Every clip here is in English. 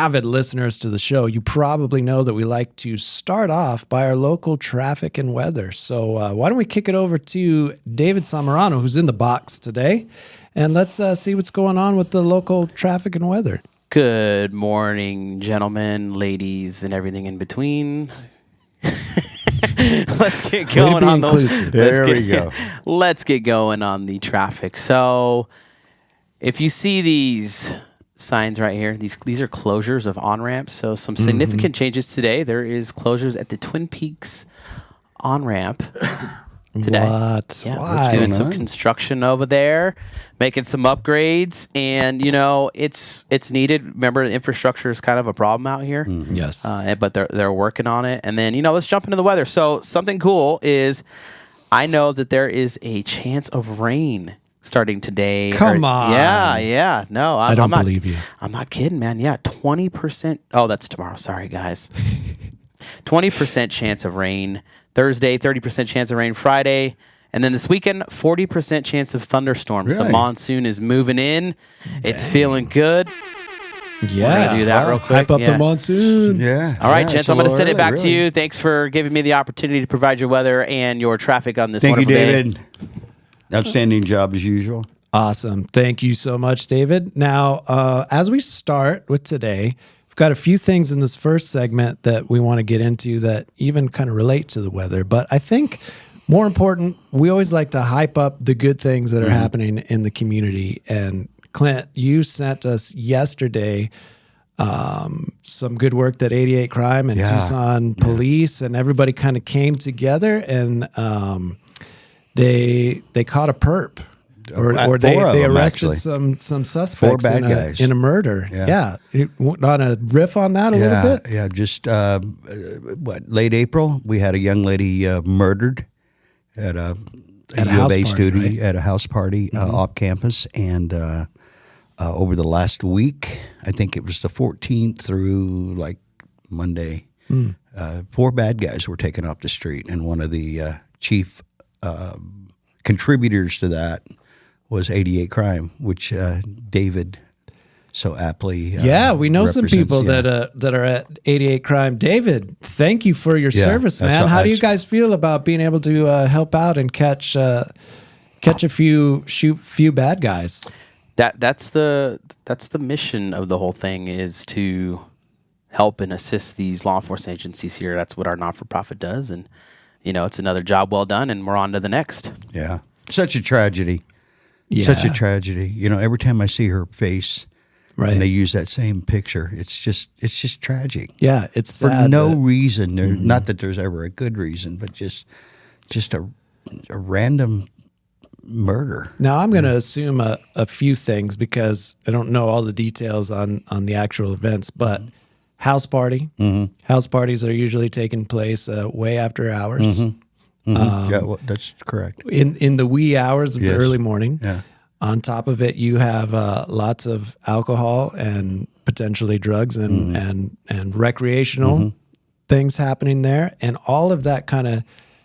avid listeners to the show, you probably know that we like to start off by our local traffic and weather. So why don't we kick it over to David Samarano, who's in the box today, and let's see what's going on with the local traffic and weather. Good morning, gentlemen, ladies, and everything in between. Let's get going on those. There we go. Let's get going on the traffic. So, if you see these signs right here, these are closures of on-ramps. So, some significant changes today. There is closures at the Twin Peaks on-ramp today. What? Yeah, Why? we're doing some construction over there, making some upgrades, and it's needed. Remember, the infrastructure is kind of a problem out here. Yes, but they're working on it. And then let's jump into the weather. So something cool is, I know that there is a chance of rain starting today. Come on. Yeah. No, I don't believe you. I'm not kidding, man. Yeah, 20%. Oh, that's tomorrow. Sorry, guys. 20% chance of rain Thursday, 30% chance of rain Friday. And then this weekend, 40% chance of thunderstorms. Really? The monsoon is moving in. It's feeling good. Yeah. We're going to do that real quick. Hype up the monsoon. Yeah. All right, yeah, gents, I'm going to send it back to you. Thanks for giving me the opportunity to provide your weather and your traffic on this wonderful day. Thank you, David. Outstanding job as usual. Awesome. Thank you so much, David. Now, as we start with today, we've got a few things in this first segment that we want to get into that even kind of relate to the weather. But I think more important, we always like to hype up the good things that are happening in the community. And Clint, you sent us yesterday some good work that 88 Crime and Tucson Police and everybody kind of came together and they caught a perp. Or they arrested some suspects in a murder. Yeah. You want to riff on that a little bit? Yeah, just late April, we had a young lady murdered at a U of A student at a house party off campus. And over the last week, I think it was the 14th through like Monday, 4 bad guys were taken off the street. And one of the chief contributors to that was 88 Crime, which David so aptly we know some people that are at 88 Crime. David, thank you for your service, man. How do you guys feel about being able to help out and catch a few bad guys? That's the mission of the whole thing, is to help and assist these law enforcement agencies here. That's what our not-for-profit does, and it's another job well done, and we're on to the next. Yeah, such a tragedy. Yeah. Such a tragedy. Every time I see her face, and they use that same picture, it's just tragic. Yeah, it's sad for no reason. Not that there's ever a good reason, but just a random murder. Now I'm going to assume a few things because I don't know all the details on the actual events, but house party. House parties are usually taking place way after hours. That's correct. In the wee hours of the early morning. Yeah. On top of it, you have lots of alcohol and potentially drugs and recreational things happening there. And all of that kind of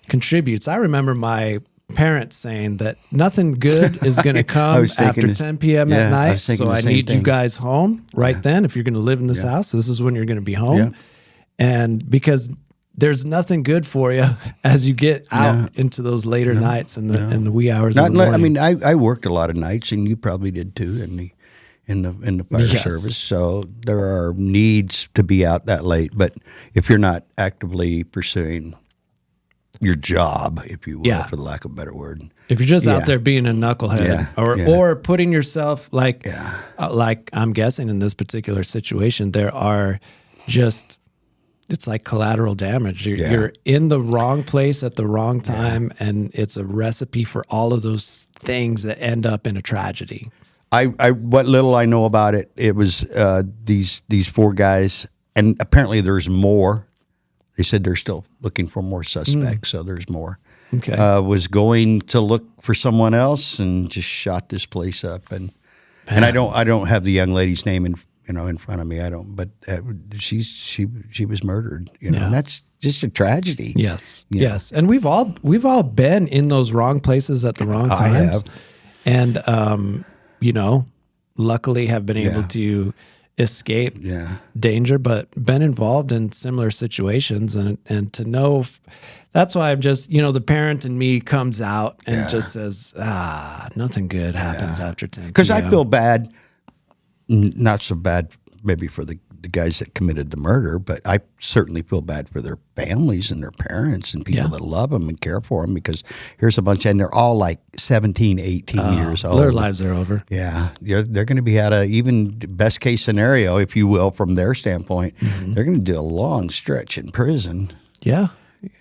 contributes. I remember my parents saying that nothing good is going to come after 10 p.m. at night. So I need you guys home then. If you're going to live in this house, this is when you're going to be home. Yeah. And because there's nothing good for you as you get out into those later nights and the wee hours of the morning. I mean, I worked a lot of nights, and you probably did too in the fire service. So there are needs to be out that late. But if you're not actively pursuing your job, if you will, for the lack of a better word, if you're just out there being a knucklehead or putting yourself like I'm guessing in this particular situation, there are just. It's like collateral damage. You're in the wrong place at the wrong time, and it's a recipe for all of those things that end up in a tragedy. What little I know about it, it was these 4 guys, and apparently there's more. They said they're still looking for more suspects, so there's more. Okay, was going to look for someone else and just shot this place up, and I don't have the young lady's name in front of me. I don't, but she was murdered, and that's just a tragedy. Yes. Yes. And we've all been in those wrong places at the wrong times. And, luckily have been able to escape danger, but been involved in similar situations, and to know. That's why I'm just, the parent in me comes out and just says, nothing good happens after 10 Because I feel bad, not so bad maybe for the guys that committed the murder, but I certainly feel bad for their families and their parents and people that love them and care for them, because here's a bunch, and they're all like 17, 18 years old. Their lives are over. Yeah. They're going to be at a even best case scenario, if you will, from their standpoint. They're going to do a long stretch in prison. Yeah.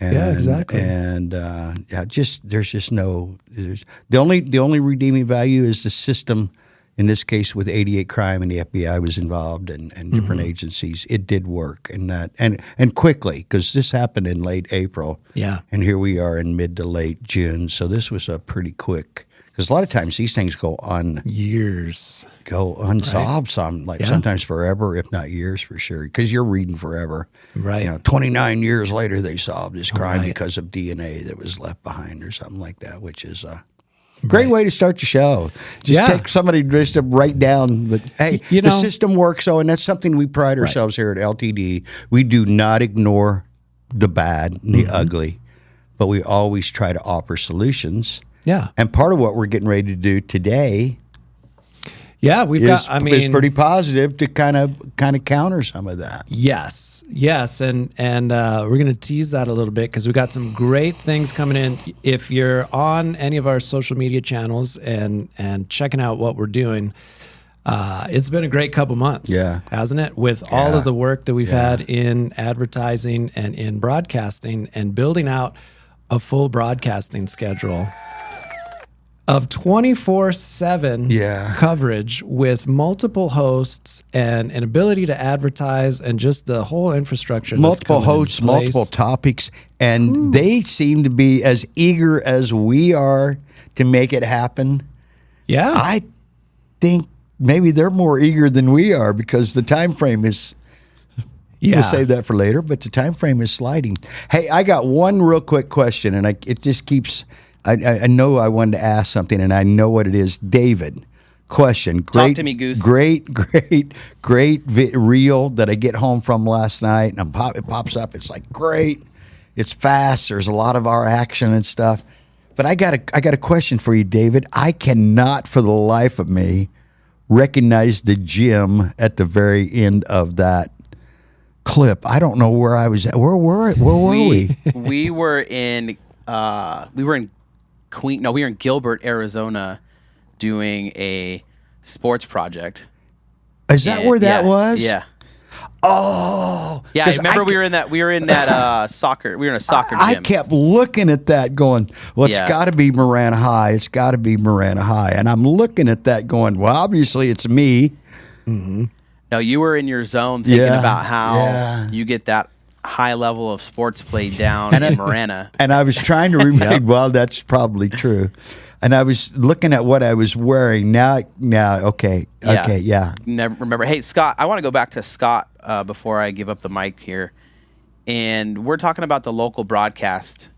And, exactly. And there's just no. The only redeeming value is the system. In this case, with 88 crime and the FBI was involved and different agencies, it did work, and quickly, because this happened in late April. Yeah. And here we are in mid to late June, so this was a pretty quick. Because a lot of times these things go years, go unsolved. Right. Sometimes forever, if not years, for sure. Because you're reading forever. Right. 29 years later they solved this crime because of DNA that was left behind or something like that, which is great way to start the show. Just take somebody just to write down that, hey, the system works. So, and that's something we pride ourselves here at LTD. We do not ignore the bad and the ugly, but we always try to offer solutions. Yeah. And part of what we're getting ready to do today is pretty positive to kind of counter some of that. Yes. And we're going to tease that a little bit, because we got some great things coming in. If you're on any of our social media channels and checking out what we're doing, it's been a great couple months, hasn't it? With all of the work that we've had in advertising and in broadcasting, and building out a full broadcasting schedule of 24/7 coverage with multiple hosts and an ability to advertise, and just the whole infrastructure. Multiple hosts, multiple topics, and they seem to be as eager as we are to make it happen. Yeah. I think maybe they're more eager than we are, because the time frame is... We'll save that for later, but the time frame is sliding. Hey, I got one real quick question, and it just keeps... I know I wanted to ask something, and I know what it is. David, question. Talk to me, Goose. Great reel that I get home from last night, and it pops up. It's like, great. It's fast. There's a lot of our action and stuff. But I got a question for you, David. I cannot, for the life of me, recognize the gym at the very end of that clip. I don't know where I was at. Where were we? We were in we were in Gilbert, Arizona, doing a sports project. Is that where that was? Yeah. Oh. Yeah, I remember we were in that soccer. We were in a soccer gym. I kept looking at that going, well, it's got to be Marana High. It's got to be Marana High. And I'm looking at that going, well, obviously it's me. Mm-hmm. No, you were in your zone thinking about how you get that high level of sports play down in Marana. And I was trying to remember, well, that's probably true. And I was looking at what I was wearing. Now, okay, Never remember. Hey, Scott, I want to go back to Scott before I give up the mic here. And we're talking about the local broadcast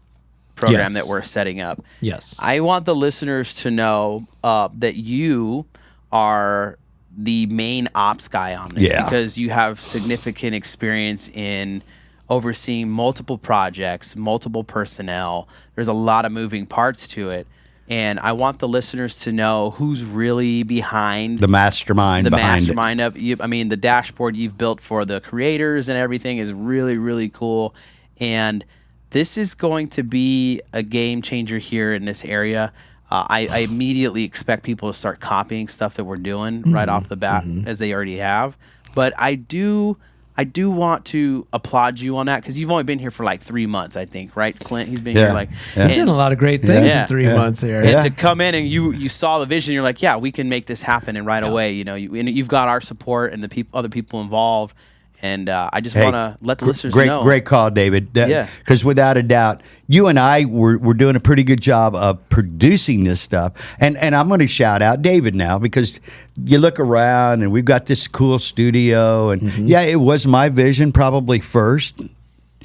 program that we're setting up. Yes. I want the listeners to know that you are the main ops guy on this, because you have significant experience in overseeing multiple projects, multiple personnel. There's a lot of moving parts to it. And I want the listeners to know who's really behind the mastermind. The dashboard you've built for the creators and everything is really, really cool. And this is going to be a game changer here in this area. I immediately expect people to start copying stuff that we're doing right off the bat, as they already have. But I do want to applaud you on that, because you've only been here for like 3 months, I think, right, Clint? He's been here You've done a lot of great things in 3 months here. And to come in and you saw the vision, you're like, we can make this happen, and right away, you've got our support and the other people involved. And I just want to let the listeners know. Great call, David. Because without a doubt, you and I were doing a pretty good job of producing this stuff. And I'm going to shout out David now, because you look around and we've got this cool studio. And it was my vision probably first.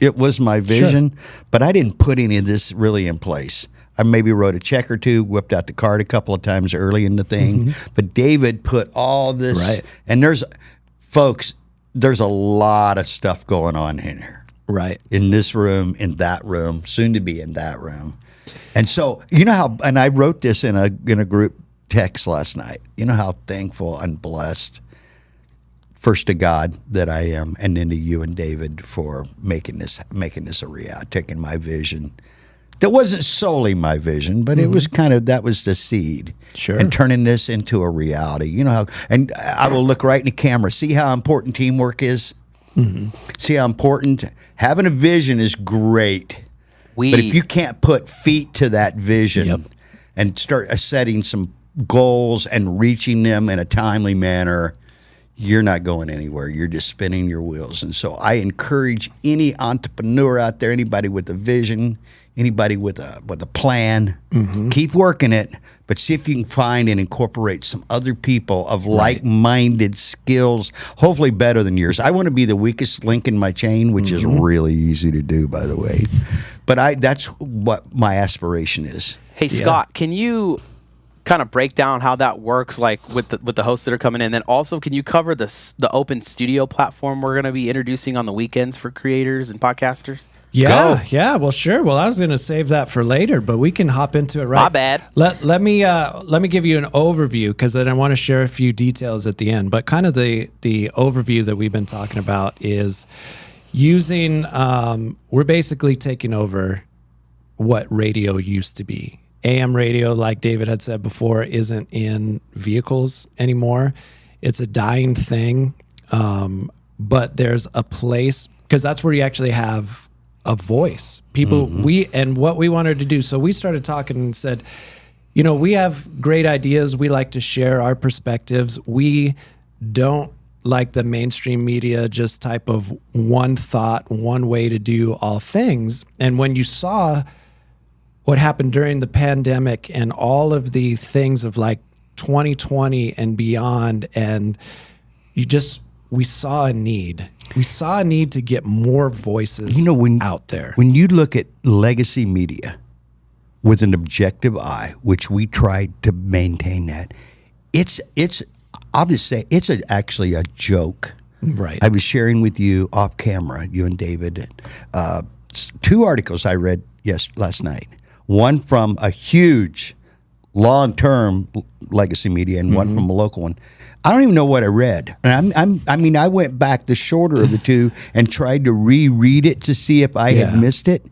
It was my vision. Sure. But I didn't put any of this really in place. I maybe wrote a check or two, whipped out the card a couple of times early in the thing. But David put all this. Right. And there's... folks, there's a lot of stuff going on in here. Right. In this room, in that room, soon to be in that room. And so, you know how, and I wrote this in a group text last night. You know how thankful and blessed, first to God that I am, and then to you and David for making this a reality, taking my vision. That wasn't solely my vision, but it was that was the seed. Sure. And turning this into a reality. You know how, and I will look right in the camera, see how important teamwork is? See how important, having a vision is great. But if you can't put feet to that vision and start setting some goals and reaching them in a timely manner, you're not going anywhere. You're just spinning your wheels. And so I encourage any entrepreneur out there, anybody with a vision, anybody with a plan, keep working it, but see if you can find and incorporate some other people of like-minded skills, hopefully better than yours. I want to be the weakest link in my chain, which is really easy to do, by the way. But that's what my aspiration is. Hey, Scott, can you kind of break down how that works, like with the hosts that are coming in? Then also, can you cover the open studio platform we're going to be introducing on the weekends for creators and podcasters? Yeah, yeah. Well, sure. Well, I was going to save that for later, but we can hop into it right. My bad. Let me give you an overview, because then I want to share a few details at the end. But kind of the overview that we've been talking about is using. We're basically taking over what radio used to be. AM radio, like David had said before, isn't in vehicles anymore. It's a dying thing, but there's a place, because that's where you actually have a voice. People, and what we wanted to do. So we started talking and said, you know, we have great ideas. We like to share our perspectives. We don't like the mainstream media, just type of one thought, one way to do all things. And when you saw what happened during the pandemic and all of the things of like 2020 and beyond, and we saw a need. We saw a need to get more voices out there. When you look at legacy media with an objective eye, which we tried to maintain that, I'll just say, it's actually a joke. Right. I was sharing with you off camera, you and David, 2 articles I read last night. One from a huge long-term legacy media and one from a local one. I don't even know what I read. And I went back, the shorter of the two, and tried to reread it to see if I had missed it.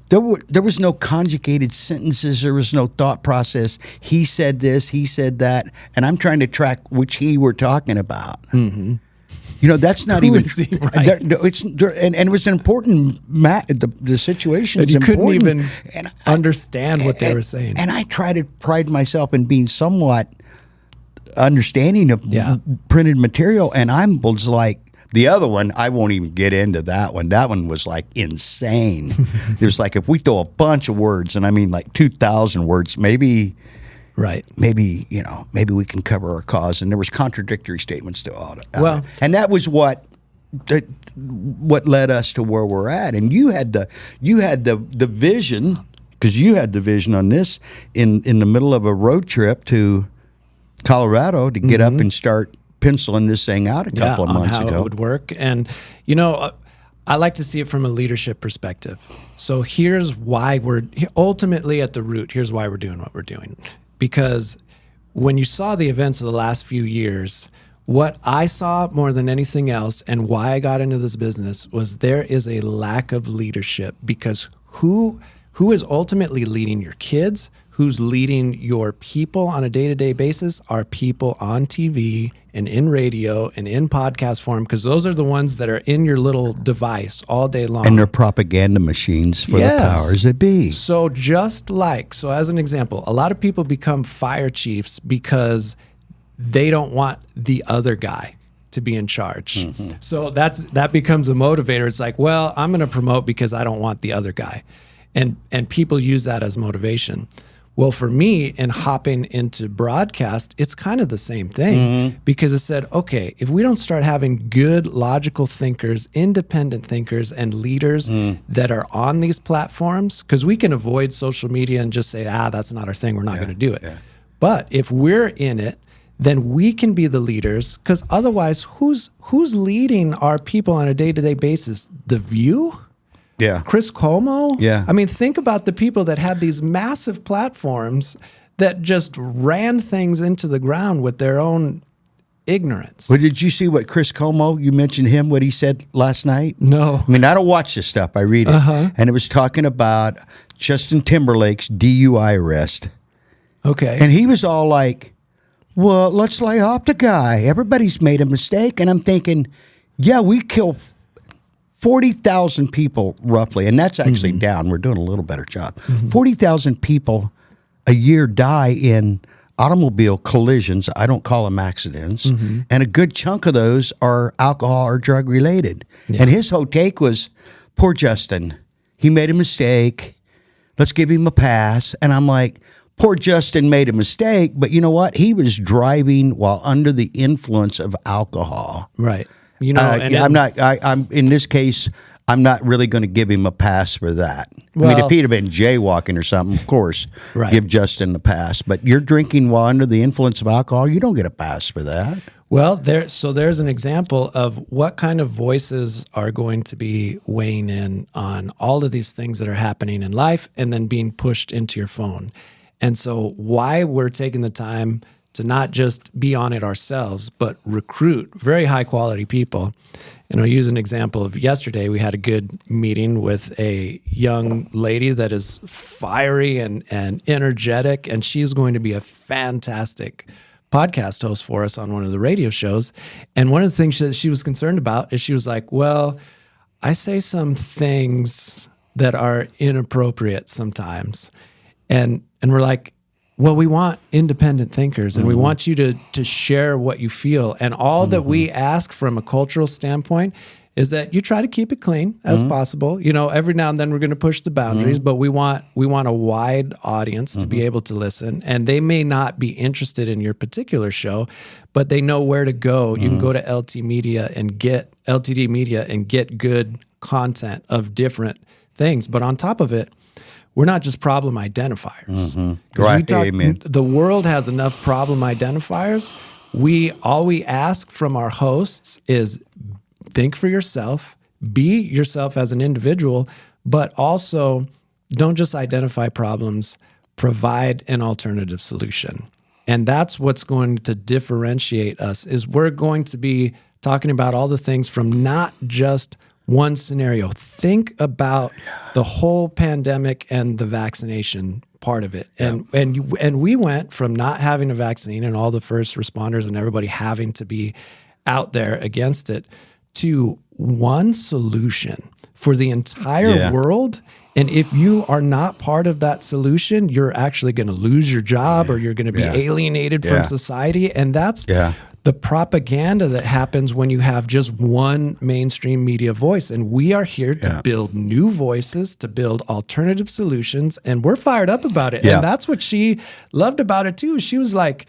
There was no conjugated sentences. There was no thought process. He said this, he said that, and I'm trying to track which he we're talking about. You know, that's not even. Right. And it was an important the situation. And you couldn't important. even understand what they were saying. And I try to pride myself in being somewhat understanding of printed material, and I was like, the other one, I won't even get into that one. That one was like insane. It was like, if we throw a bunch of words, and I mean like 2,000 words, maybe we can cover our cause. And there was contradictory statements to all that. And that was what led us to where we're at. And you had the vision, because you had the vision on this in the middle of a road trip to Colorado to get up and start penciling this thing out a couple of months ago. How it would work. And, you know, I like to see it from a leadership perspective. So here's why ultimately at the root, here's why we're doing what we're doing. Because when you saw the events of the last few years, what I saw more than anything else, and why I got into this business, was there is a lack of leadership. Because who is ultimately leading your kids, who's leading your people on a day-to-day basis, are people on TV and in radio and in podcast form, because those are the ones that are in your little device all day long. And they're propaganda machines for the powers that be. So so as an example, a lot of people become fire chiefs because they don't want the other guy to be in charge. So that becomes a motivator. It's like, well, I'm going to promote because I don't want the other guy. And people use that as motivation. Well, for me, in hopping into broadcast, it's kind of the same thing, because it said, okay, if we don't start having good, logical thinkers, independent thinkers, and leaders that are on these platforms, because we can avoid social media and just say, that's not our thing, we're not going to do it. But if we're in it, then we can be the leaders. Because otherwise, who's leading our people on a day-to-day basis? The View? Yeah. Chris Cuomo? Yeah. I mean, think about the people that had these massive platforms that just ran things into the ground with their own ignorance. Well, did you see what Chris Cuomo, you mentioned him, what he said last night? No. I mean, I don't watch this stuff. I read it. And it was talking about Justin Timberlake's DUI arrest. Okay. And he was all like, well, let's lay off the guy. Everybody's made a mistake. And I'm thinking, yeah, we kill 40,000 people roughly. And that's actually down. We're doing a little better job. 40,000 people a year die in automobile collisions. I don't call them accidents. And a good chunk of those are alcohol or drug related. Yeah. And his whole take was, poor Justin, he made a mistake. Let's give him a pass. And I'm like, poor Justin made a mistake, but you know what? He was driving while under the influence of alcohol. Right. You know, I'm in this case, I'm not really going to give him a pass for that. Well, I mean, if he'd have been jaywalking or something, of course, give Justin the pass. But you're drinking while under the influence of alcohol, you don't get a pass for that. Well, there's an example of what kind of voices are going to be weighing in on all of these things that are happening in life and then being pushed into your phone. And so why we're taking the time to not just be on it ourselves, but recruit very high quality people. And I'll use an example of yesterday. We had a good meeting with a young lady that is fiery and energetic, and she's going to be a fantastic podcast host for us on one of the radio shows. And one of the things that she was concerned about is she was like, well, I say some things that are inappropriate sometimes. And we're like, well, we want independent thinkers, and we want you to share what you feel. And all that we ask from a cultural standpoint is that you try to keep it clean as possible. You know, every now and then we're going to push the boundaries, but we want a wide audience to be able to listen. And they may not be interested in your particular show, but they know where to go. You can go to LTD Media and get good content of different things. But on top of it, we're not just problem identifiers. Right. Amen. The world has enough problem identifiers. All we ask from our hosts is think for yourself, be yourself as an individual, but also don't just identify problems, provide an alternative solution. And that's what's going to differentiate us, is we're going to be talking about all the things from not just one scenario. Think about the whole pandemic and the vaccination part of it. And we went from not having a vaccine and all the first responders and everybody having to be out there against it to one solution for the entire world. And if you are not part of that solution, you're actually going to lose your job or you're going to be alienated from society. And that's the propaganda that happens when you have just one mainstream media voice. And we are here to build new voices, to build alternative solutions, and we're fired up about it. And that's what she loved about it too. She was like,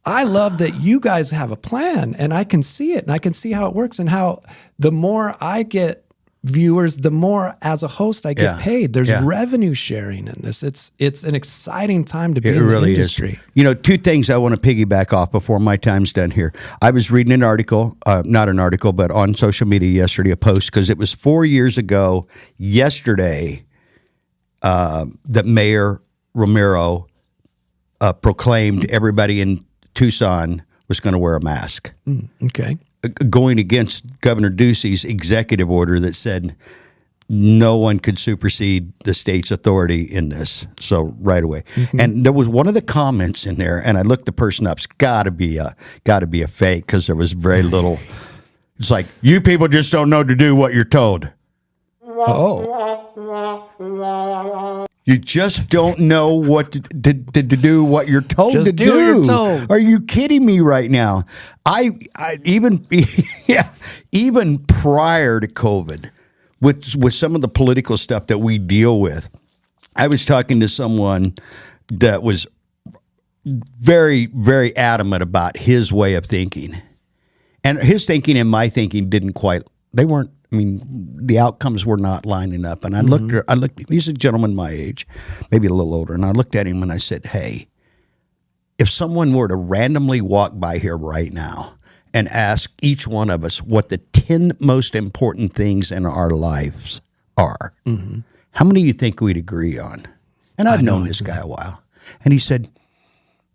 I love that you guys have a plan, and I can see it, and I can see how it works, and how the more I get viewers, the more as a host I get paid. There's revenue sharing in this. It's an exciting time to be in the industry. Is. You know, two things I want to piggyback off before my time's done here. I was reading an article, not an article, but on social media yesterday, a post, because it was 4 years ago yesterday that Mayor Romero proclaimed everybody in Tucson was going to wear a mask. Okay. Going against Governor Ducey's executive order that said no one could supersede the state's authority in this. So right away. And there was one of the comments in there, and I looked the person up. It's got to be a fake, because there was very little. It's like, you people just don't know to do what you're told. You just don't know what to do what you're told just to do. What you're told. Are you kidding me right now? I even prior to COVID, with some of the political stuff that we deal with, I was talking to someone that was very, very adamant about his way of thinking. And his thinking and my thinking the outcomes were not lining up. And I looked, he's a gentleman my age, maybe a little older. And I looked at him and I said, hey, if someone were to randomly walk by here right now and ask each one of us what the 10 most important things in our lives are, how many do you think we'd agree on? And I've known this guy a while. And he said,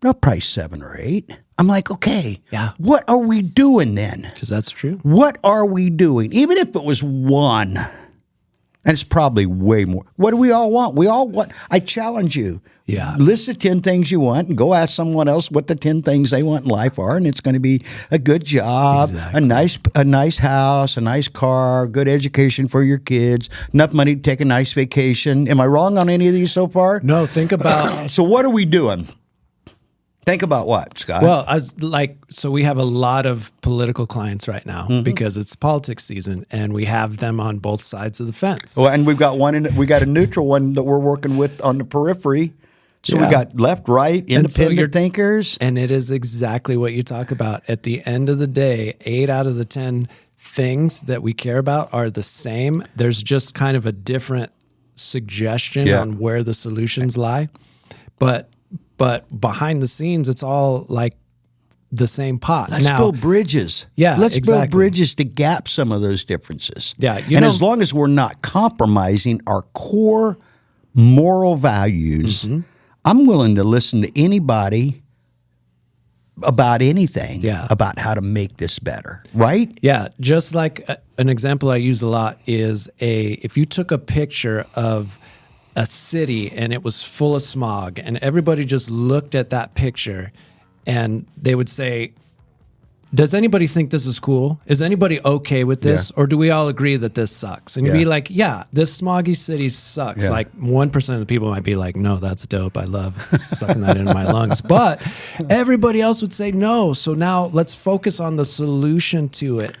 no, probably 7 or 8. I'm like, okay, what are we doing then? Because that's true. What are we doing? Even if it was 1, and it's probably way more. What do we all want? We all want, I challenge you. Yeah. List the 10 things you want and go ask someone else what the 10 things they want in life are, and it's going to be a good job, a nice house, a nice car, good education for your kids, enough money to take a nice vacation. Am I wrong on any of these so far? No, think about... So what are we doing? Think about what, Scott? Well, so we have a lot of political clients right now because it's politics season, and we have them on both sides of the fence. Well, and we've got we got a neutral one that we're working with on the periphery. So we got left, right, independent thinkers. And it is exactly what you talk about. At the end of the day, 8 out of the 10 things that we care about are the same. There's just kind of a different suggestion on where the solutions lie. But behind the scenes, it's all like the same pot. Let's build bridges. Yeah, let's build bridges to gap some of those differences. Yeah, as long as we're not compromising our core moral values, I'm willing to listen to anybody about anything about how to make this better, right? Yeah, just like an example I use a lot is if you took a picture of a city and it was full of smog and everybody just looked at that picture and they would say, does anybody think this is cool? Is anybody okay with this? Or do we all agree that this sucks? And you'd be like, this smoggy city sucks. Like 1% of the people might be like, no, that's dope. I love sucking that into my lungs. But everybody else would say no. So now let's focus on the solution to it.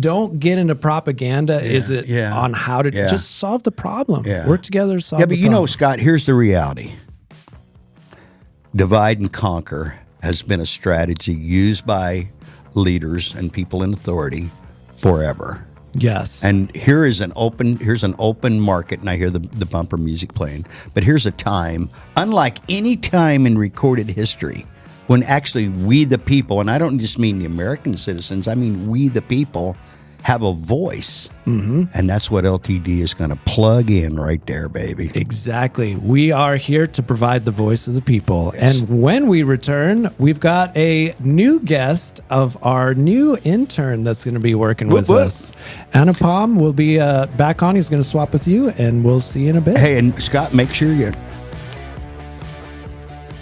Don't get into propaganda. Is it on how to just solve the problem? Work together to solve the problem. Yeah, but Scott, here's the reality. Divide and conquer has been a strategy used by leaders and people in authority forever. Yes. And here's an open market, and I hear the bumper music playing. But here's a time, unlike any time in recorded history, when actually we the people, and I don't just mean the American citizens, I mean we the people, have a voice. And that's what LTD is going to plug in right there, baby. Exactly. We are here to provide the voice of the people. And when we return, we've got a new guest of our new intern that's going to be working with us. Anupam will be back on. He's going to swap with you, and we'll see you in a bit. Hey, and Scott, make sure you...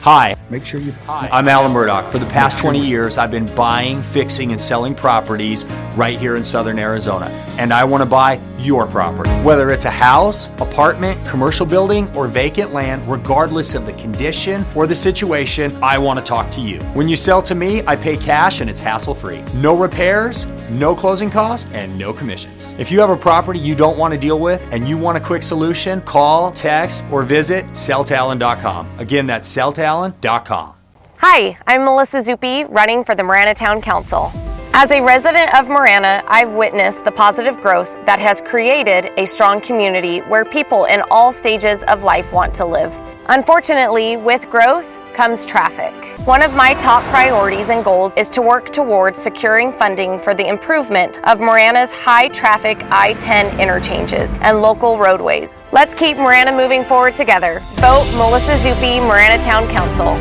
Hi. Make sure you... Hi. I'm Alan Murdoch. For the past 20 years, I've been buying, fixing, and selling properties right here in Southern Arizona. And I want to buy your property. Whether it's a house, apartment, commercial building, or vacant land, regardless of the condition or the situation, I want to talk to you. When you sell to me, I pay cash and it's hassle-free. No repairs, no closing costs, and no commissions. If you have a property you don't want to deal with and you want a quick solution, call, text, or visit selltalon.com. Again, that's selltalon.com. Hi, I'm Melissa Zuppi, running for the Marana Town Council. As a resident of Marana, I've witnessed the positive growth that has created a strong community where people in all stages of life want to live. Unfortunately, with growth comes traffic. One of my top priorities and goals is to work towards securing funding for the improvement of Marana's high-traffic I-10 interchanges and local roadways. Let's keep Marana moving forward together. Vote Melissa Zuppi, Marana Town Council.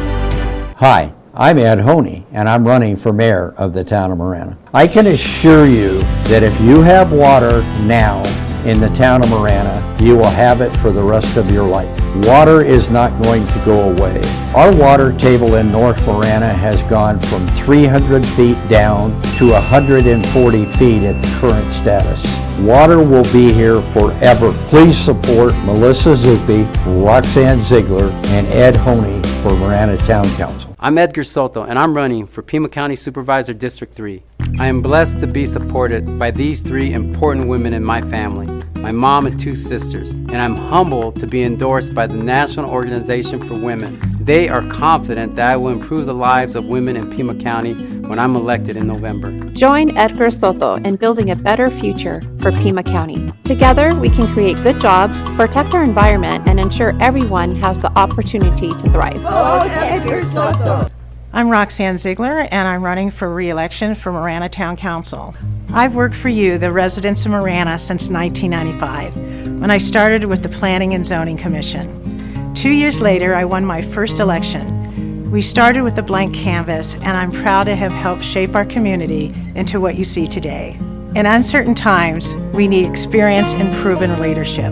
Hi, I'm Ed Honey, and I'm running for mayor of the town of Marana. I can assure you that if you have water now in the town of Marana, you will have it for the rest of your life. Water is not going to go away. Our water table in North Marana has gone from 300 feet down to 140 feet at the current status. Water will be here forever. Please support Melissa Zuppi, Roxanne Ziegler, and Ed Honey for Marana Town Council. I'm Edgar Soto, and I'm running for Pima County Supervisor District 3. I am blessed to be supported by these 3 important women in my family, my mom and 2 sisters, and I'm humbled to be endorsed by the National Organization for Women. They are confident that I will improve the lives of women in Pima County when I'm elected in November. Join Edgar Soto in building a better future for Pima County. Together, we can create good jobs, protect our environment, and ensure everyone has the opportunity to thrive. Vote Edgar Soto. I'm Roxanne Ziegler, and I'm running for re-election for Marana Town Council. I've worked for you, the residents of Marana, since 1995, when I started with the Planning and Zoning Commission. 2 years later, I won my first election. We started with a blank canvas, and I'm proud to have helped shape our community into what you see today. In uncertain times, we need experience and proven leadership.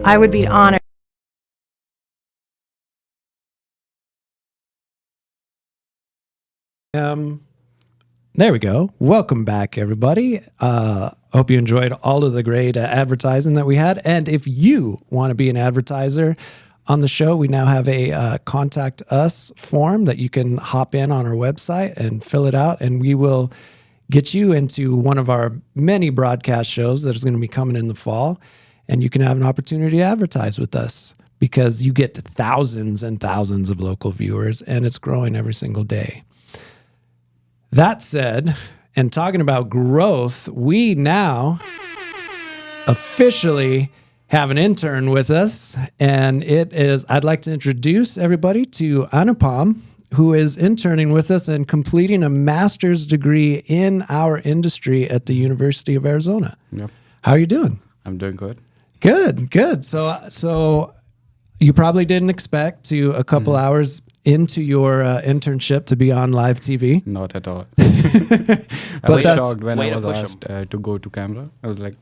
I would be honored. There we go. Welcome back, everybody. Hope you enjoyed all of the great advertising that we had. And if you want to be an advertiser on the show, we now have a contact us form that you can hop in on our website and fill it out, and we will get you into one of our many broadcast shows that is going to be coming in the fall, and you can have an opportunity to advertise with us because you get thousands and thousands of local viewers, and it's growing every single day. That said, and talking about growth, we now officially have an intern with us, and I'd like to introduce everybody to Anupam, who is interning with us and completing a master's degree in our industry at the University of Arizona. Yep. How are you doing? I'm doing good. Good. So you probably didn't expect to a couple hours into your internship to be on live TV. Not at all. But I was that's shocked when I was asked to go to camera. I was like,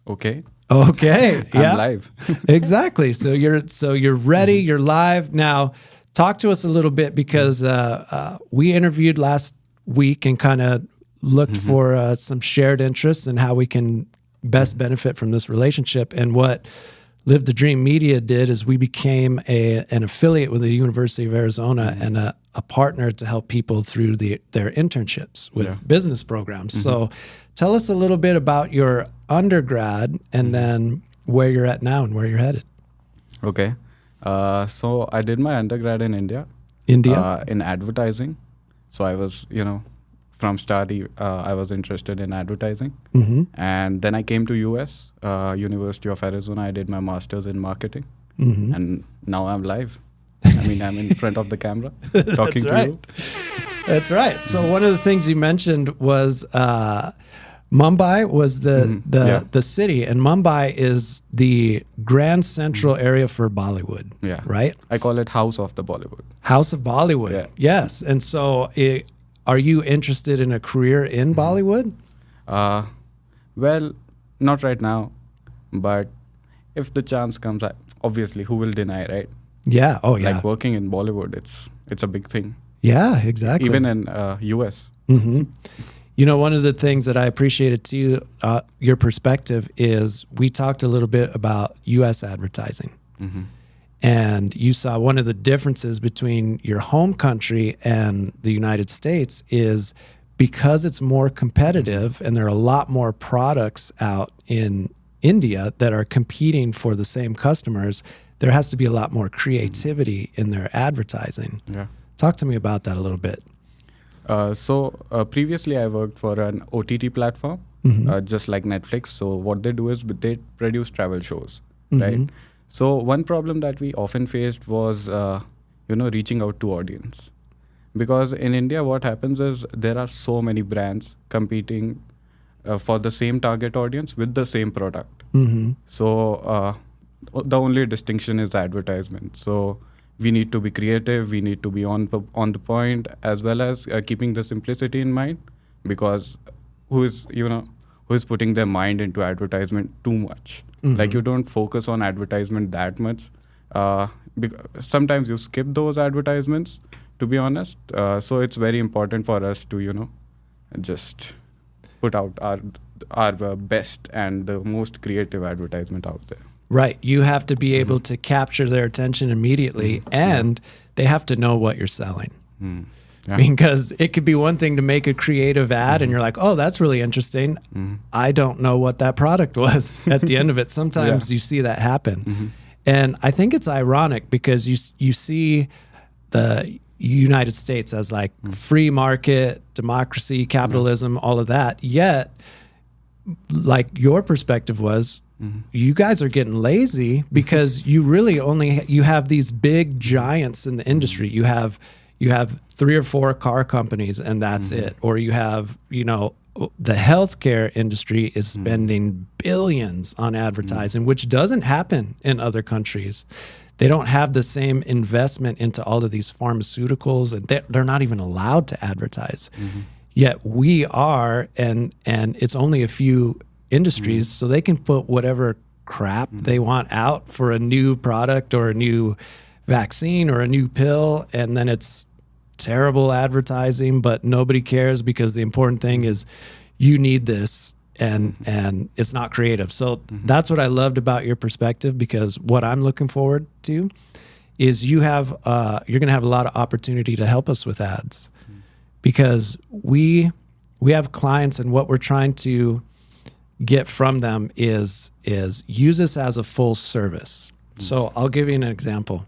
okay. Okay. I'm Yeah. live. Exactly. So you're ready. You're live now. Talk to us a little bit because we interviewed last week and kind of looked for some shared interests and how we can best benefit from this relationship. And what Live the Dream Media did is we became an affiliate with the University of Arizona and a partner to help people through their internships with business programs. So tell us a little bit about your undergrad and then where you're at now and where you're headed. Okay. So I did my undergrad in India. In advertising. So I was, from study, I was interested in advertising. And then I came to US, University of Arizona. I did my master's in marketing. And now I'm live. I mean, I'm in front of the camera talking to you. That's right. So one of the things you mentioned was Mumbai was the city, and Mumbai is the grand central area for Bollywood. Yeah. Right? I call it House of the Bollywood. House of Bollywood. Yeah. Yes. And so are you interested in a career in Bollywood? Well, not right now, but if the chance comes, obviously, who will deny, right? Yeah. Oh, yeah. Like working in Bollywood, it's a big thing. Yeah, exactly. Even in US. One of the things that I appreciated too, your perspective is we talked a little bit about US advertising. And you saw one of the differences between your home country and the United States is because it's more competitive and there are a lot more products out in India that are competing for the same customers, there has to be a lot more creativity in their advertising. Yeah. Talk to me about that a little bit. Previously I worked for an OTT platform, just like Netflix. So what they do is they produce travel shows, right? So one problem that we often faced was, reaching out to audience. Because in India, what happens is there are so many brands competing for the same target audience with the same product. So the only distinction is advertisement. So we need to be creative. We need to be on the point, as well as keeping the simplicity in mind. Because who is putting their mind into advertisement too much? Like you don't focus on advertisement that much. Sometimes you skip those advertisements, to be honest. So it's very important for us to, just put out our best and the most creative advertisement out there. Right. You have to be able to capture their attention immediately, and they have to know what you're selling. Yeah. Because it could be one thing to make a creative ad and you're like, oh, that's really interesting. I don't know what that product was at the end of it. Sometimes you see that happen. And I think it's ironic because you see the United States as like free market, democracy, capitalism, all of that. Yet, like your perspective was, you guys are getting lazy because you really you have these big giants in the industry. You have you have 3 or 4 car companies and that's it. Or you have, the healthcare industry is spending billions on advertising, which doesn't happen in other countries. They don't have the same investment into all of these pharmaceuticals, and they're not even allowed to advertise. Yet we are, and it's only a few industries, so they can put whatever crap they want out for a new product or a new vaccine or a new pill, and then it's terrible advertising, but nobody cares because the important thing is you need this, and it's not creative. So that's what I loved about your perspective, because what I'm looking forward to is you're going to have a lot of opportunity to help us with ads, because we have clients, and what we're trying to get from them is use this as a full service. So I'll give you an example.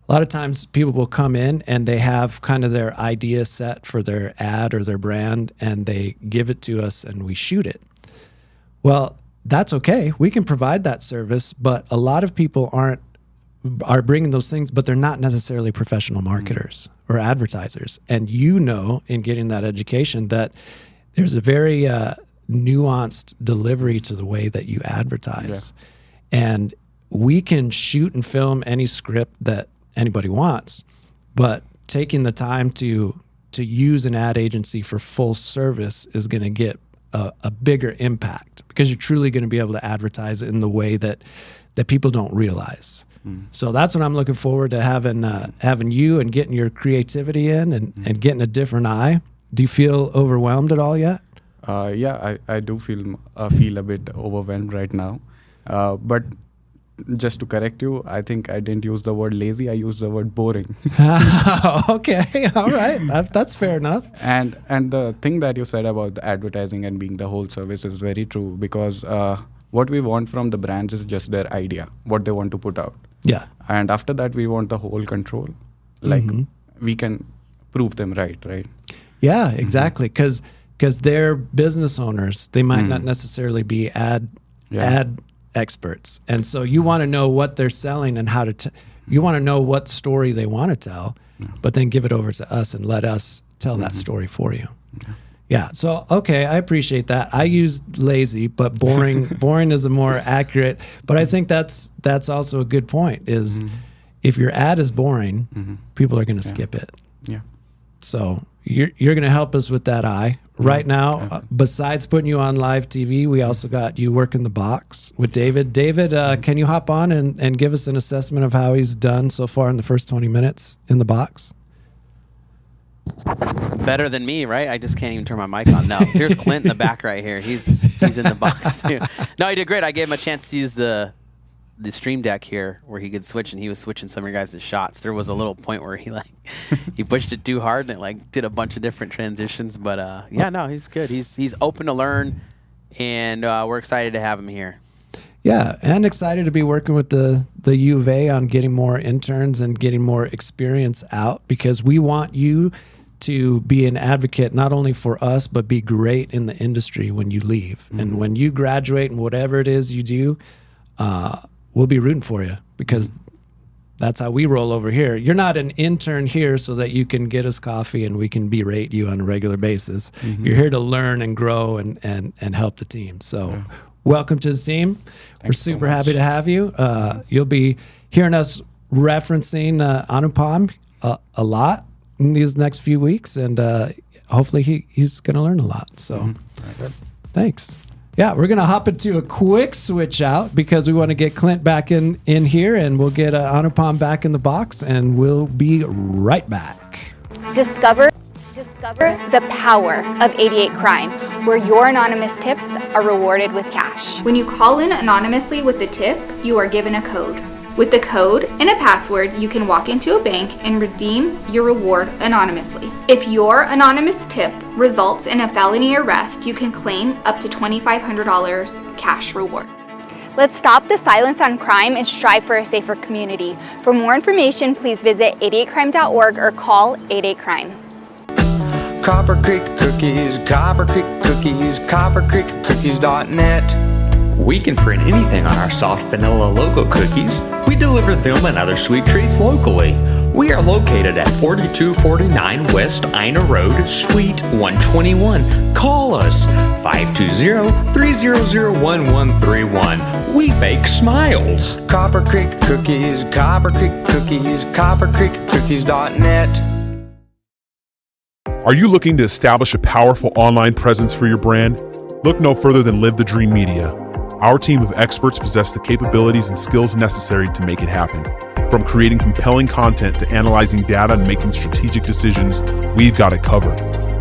A lot of times people will come in and they have kind of their idea set for their ad or their brand, and they give it to us and we shoot it. Well, that's okay. We can provide that service, but a lot of people are bringing those things, but they're not necessarily professional marketers or advertisers. And in getting that education, that there's a very nuanced delivery to the way that you advertise. Yeah. And we can shoot and film any script that anybody wants, but taking the time to use an ad agency for full service is going to get a bigger impact, because you're truly going to be able to advertise in the way that people don't realize. So that's what I'm looking forward to, having you and getting your creativity in and getting a different eye. Do you feel overwhelmed at all yet? I do feel a bit overwhelmed right now. But just to correct you, I think I didn't use the word lazy. I used the word boring. Okay, all right, that's fair enough. And the thing that you said about the advertising and being the whole service is very true, because what we want from the brands is just their idea, what they want to put out. Yeah. And after that, we want the whole control. Like we can prove them right? Yeah, exactly. Because they're business owners. They might not necessarily be ad experts. And so you want to know what they're selling and how to you want to know what story they want to tell, but then give it over to us and let us tell that story for you. Yeah. So, okay, I appreciate that. I used lazy, but boring is a more accurate, but I think that's also a good point, is if your ad is boring, people are going to skip it. Yeah. So you're going to help us with that eye. Right now, besides putting you on live TV, we also got you working the box with David. David, can you hop on and give us an assessment of how he's done so far in the first 20 minutes in the box? Better than me, right? I just can't even turn my mic on. No, here's Clint in the back right here. He's in the box too. No, he did great. I gave him a chance to use the stream deck here where he could switch, and he was switching some of your guys' shots. There was a little point where he pushed it too hard and it did a bunch of different transitions. But he's good. He's open to learn, and we're excited to have him here. Yeah, and excited to be working with the U of A on getting more interns and getting more experience out, because we want you to be an advocate not only for us, but be great in the industry when you leave. And when you graduate and whatever it is you do, we'll be rooting for you, because that's how we roll over here. You're not an intern here so that you can get us coffee and we can berate you on a regular basis. You're here to learn and grow and help the team. So welcome to the team. We're super happy to have you. You'll be hearing us referencing Anupam a lot in these next few weeks, and hopefully he's going to learn a lot. So thanks. Yeah, we're going to hop into a quick switch out because we want to get Clint back in here, and we'll get Anupam back in the box, and we'll be right back. Discover the power of 88 Crime, where your anonymous tips are rewarded with cash. When you call in anonymously with the tip, you are given a code. With the code and a password, you can walk into a bank and redeem your reward anonymously. If your anonymous tip results in a felony arrest, you can claim up to $2,500 cash reward. Let's stop the silence on crime and strive for a safer community. For more information, please visit 88crime.org or call 88crime. Copper Creek Cookies, Copper Creek Cookies, coppercreekcookies.net. We can print anything on our soft vanilla logo cookies. We deliver them and other sweet treats locally. We are located at 4249 West Ina Road, Suite 121. Call us 520-300-1131. We bake smiles. Copper Creek Cookies, Copper Creek Cookies, CopperCreekCookies.net. Are you looking to establish a powerful online presence for your brand? Look no further than Live the Dream Media. Our team of experts possess the capabilities and skills necessary to make it happen. From creating compelling content to analyzing data and making strategic decisions, we've got it covered.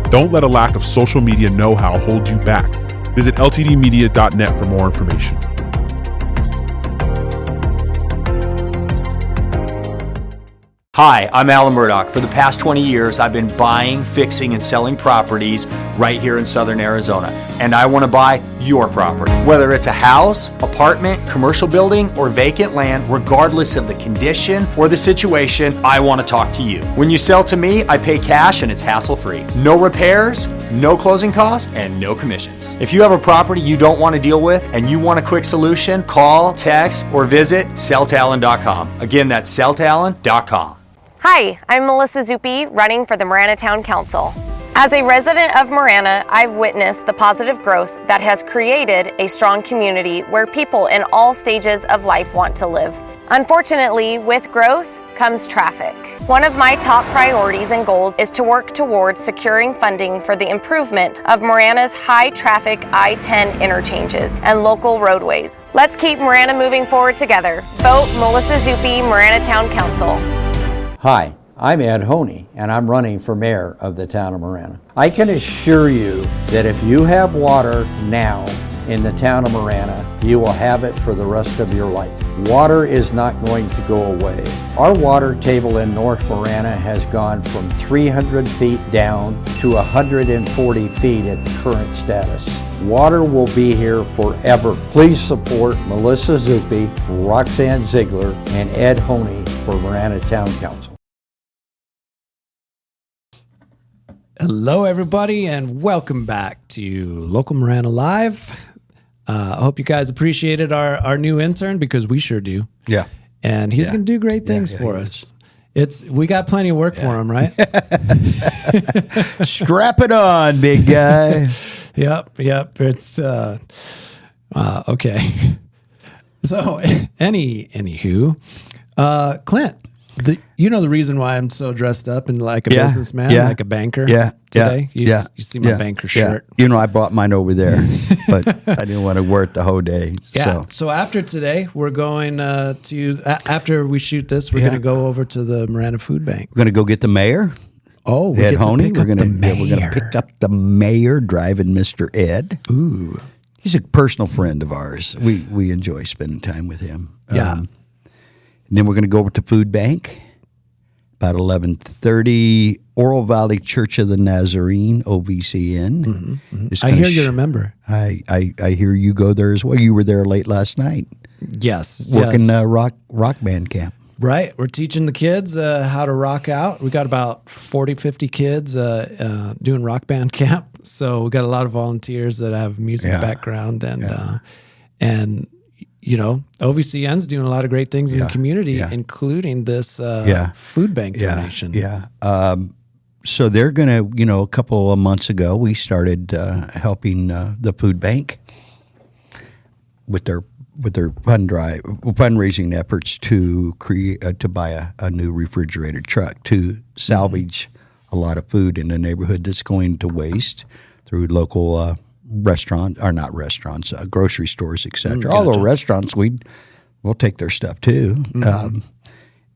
Don't let a lack of social media know-how hold you back. Visit ltdmedia.net for more information. Hi, I'm Alan Murdoch. For the past 20 years, I've been buying, fixing, and selling properties right here in Southern Arizona. And I want to buy your property. Whether it's a house, apartment, commercial building, or vacant land, regardless of the condition or the situation, I want to talk to you. When you sell to me, I pay cash and it's hassle-free. No repairs, no closing costs, and no commissions. If you have a property you don't want to deal with and you want a quick solution, call, text, or visit selltalon.com. Again, that's selltalon.com. Hi, I'm Melissa Zuppi, running for the Marana Town Council. As a resident of Marana, I've witnessed the positive growth that has created a strong community where people in all stages of life want to live. Unfortunately, with growth comes traffic. One of my top priorities and goals is to work towards securing funding for the improvement of Marana's high-traffic I-10 interchanges and local roadways. Let's keep Marana moving forward together. Vote Melissa Zuppi, Marana Town Council. Hi, I'm Ed Honey, and I'm running for mayor of the town of Marana. I can assure you that if you have water now in the town of Marana, you will have it for the rest of your life. Water is not going to go away. Our water table in North Marana has gone from 300 feet down to 140 feet at the current status. Water will be here forever. Please support Melissa Zuppi, Roxanne Ziegler, and Ed Honey for Marana Town Council. Hello, everybody, and welcome back to Local Marana Live. I hope you guys appreciated our new intern, because we sure do. Yeah. And he's going to do great things for us. We got plenty of work for him, right? Strap it on, big guy. Yep. It's okay. So, anywho, Clint, the reason why I'm so dressed up and like a businessman, like a banker today? You see my banker shirt. I brought mine over there, but I didn't want to wear it the whole day. Yeah. So after today, we're going after we shoot this, we're going to go over to the Marana Food Bank. We're going to go get the mayor. Oh, Ed Honey. We're going to pick up the mayor, driving Mr. Ed. Ooh. He's a personal friend of ours. We enjoy spending time with him. Yeah. And then we're going to go over to Food Bank about 11:30. Oro Valley Church of the Nazarene, OVCN. Mm-hmm. I hear you remember. I hear you go there as well. You were there late last night. Yes. Working rock band camp. Right. We're teaching the kids how to rock out. We got about 40, 50 kids doing rock band camp. So we got a lot of volunteers that have music background and OVCN's doing a lot of great things in the community, including this food bank donation. So they're going to, a couple of months ago, we started helping the food bank with their fundraising efforts to buy a new refrigerated truck to salvage a lot of food in the neighborhood that's going to waste through local grocery stores, etc. Gotcha. Although restaurants, we'll take their stuff too. Mm-hmm.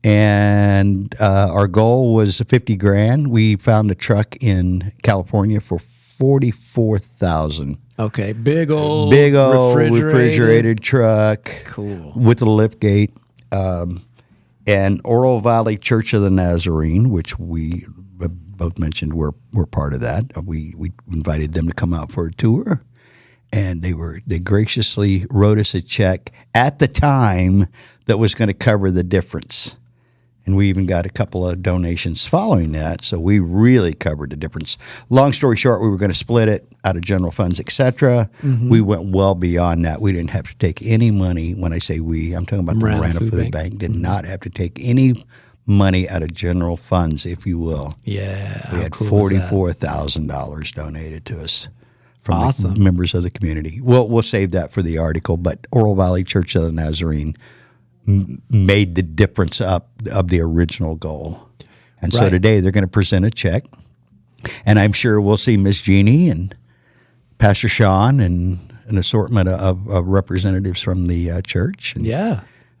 And our goal was $50,000. We found a truck in California for $44,000. Okay, big old refrigerated truck, cool, with a lift gate. And Oro Valley Church of the Nazarene, which we both mentioned, we're part of that. We invited them to come out for a tour, and they graciously wrote us a check at the time that was going to cover the difference. And we even got a couple of donations following that, so we really covered the difference. Long story short, we were going to split it out of general funds, etc. Mm-hmm. We went well beyond that. We didn't have to take any money. When I say we, I'm talking about the Marana Food Bank. Did not have to take any money out of general funds, if you will. Yeah. We had $44,000 donated to us from the members of the community. We'll save that for the article, but Oro Valley Church of the Nazarene made the difference up of the original goal. And so today they're going to present a check, and I'm sure we'll see Miss Jeannie and Pastor Sean and an assortment of representatives from the church. And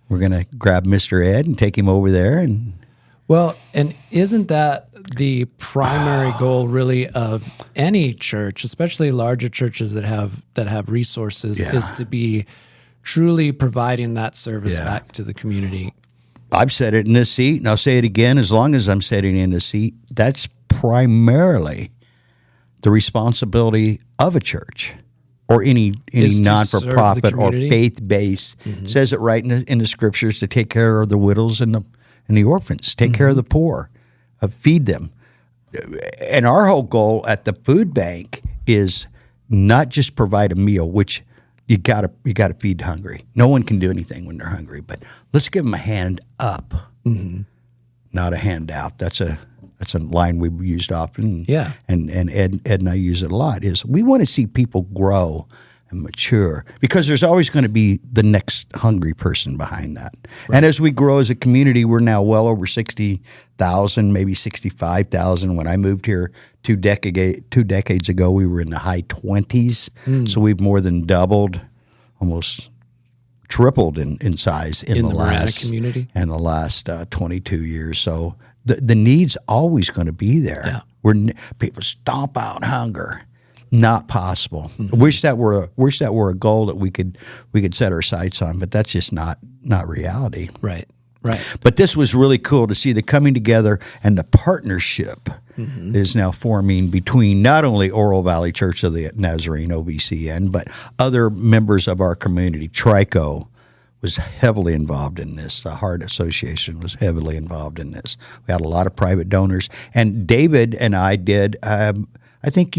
we're going to grab Mr. Ed and take him over there. And isn't that the primary goal really of any church, especially larger churches that have resources, is to be truly providing that service back to the community? I've said it in this seat, and I'll say it again as long as I'm sitting in this seat. That's primarily the responsibility of a church or any non-for-profit or faith-based. Says it right in the scriptures to take care of the widows and the orphans, take care of the poor, feed them. And our whole goal at the food bank is not just provide a meal, which you gotta feed the hungry. No one can do anything when they're hungry, but let's give them a hand up, not a handout. That's a line we've used often. And Ed and I use it a lot. Is we want to see people grow and mature, because there's always going to be the next hungry person behind that. And as we grow as a community, we're now well over 60,000, maybe 65,000. When I moved here 2 decades ago, we were in the high 20s. So we've more than doubled, almost tripled in size in the Marana community in the last 22 years. So the need's always going to be there. People stomp out hunger. Not possible. Wish that were a goal that we could set our sights on, but that's just not reality. Right. But this was really cool to see the coming together and the partnership that is now forming between not only Oro Valley Church of the Nazarene, OVCN, but other members of our community. Trico was heavily involved in this. The Heart Association was heavily involved in this. We had a lot of private donors, and David and I did. I think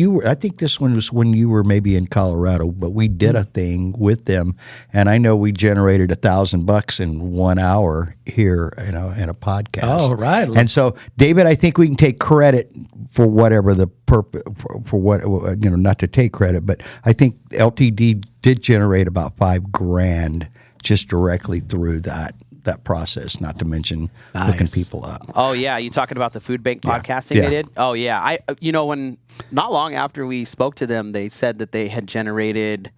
this one was when you were maybe in Colorado, but we did a thing with them, and I know we generated $1,000 in 1 hour here, in a podcast. Oh, right. And so, David, I think we can take credit for whatever the purpose for what not to take credit, but I think LTD did generate about $5,000 just directly through that process, not to mention looking people up. Oh yeah, you talking about the food bank podcasting they did? Oh yeah, when not long after we spoke to them, they said that they had generated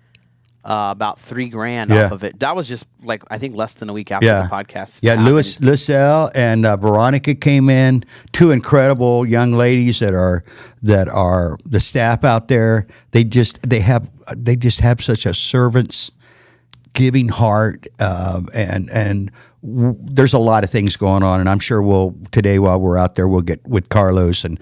about $3,000 off of it. That was just I think less than a week after the podcast. Yeah, Lucille and Veronica came in, 2 incredible young ladies that are the staff out there. They just have such a servant's giving heart, and there's a lot of things going on, and I'm sure today while we're out there, we'll get with Carlos and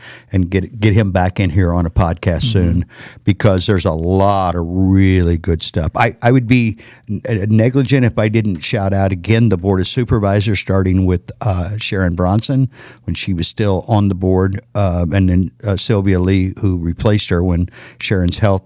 get him back in here on a podcast soon, because there's a lot of really good stuff. I would be negligent if I didn't shout out again the Board of Supervisors, starting with Sharon Bronson when she was still on the board, and then Sylvia Lee, who replaced her when Sharon's health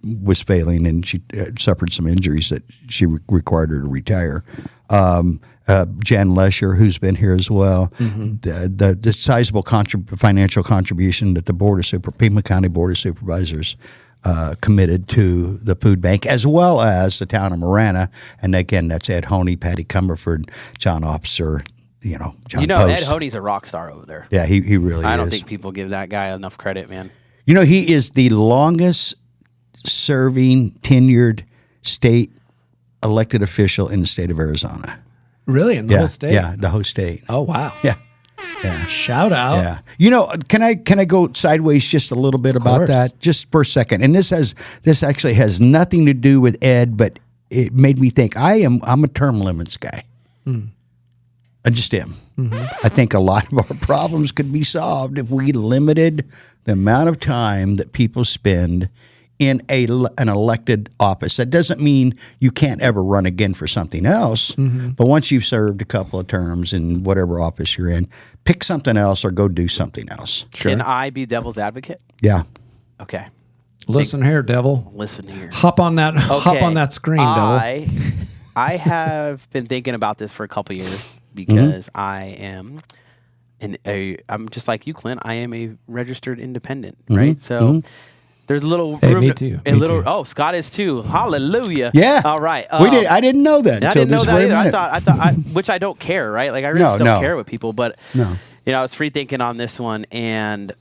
was failing, and she suffered some injuries that she required her to retire. Jan Lesher, who's been here as well, the sizable financial contribution that the Pima County Board of Supervisors committed to the food bank, as well as the town of Marana. And again, that's Ed Honey, Patty Cumberford, John Officer, John Post. Ed Honey's a rock star over there. Yeah, he really is. I don't think people give that guy enough credit, man. He is the longest serving tenured state elected official in the state of Arizona. Really? In the whole state? Yeah, the whole state. Oh, wow. Yeah. Shout out. Yeah. Can I go sideways just a little bit about that? Just for a second. And this actually has nothing to do with Ed, but it made me think I'm a term limits guy. I just am. I think a lot of our problems could be solved if we limited the amount of time that people spend in an elected office. That doesn't mean you can't ever run again for something else, but once you've served a couple of terms in whatever office you're in, pick something else or go do something else. Can I be devil's advocate? Yeah. Okay. Listen here, devil. Listen here. Hop on that screen, devil. I have been thinking about this for a couple years, because I am I'm just like you, Clint. I am a registered independent, right? So there's a little room. Me too. Oh, Scott is too. Hallelujah. Yeah. All right. I didn't know that. I didn't know that either. I thought, which I don't care, right? Like I really don't care with people, but I was free thinking on this one, and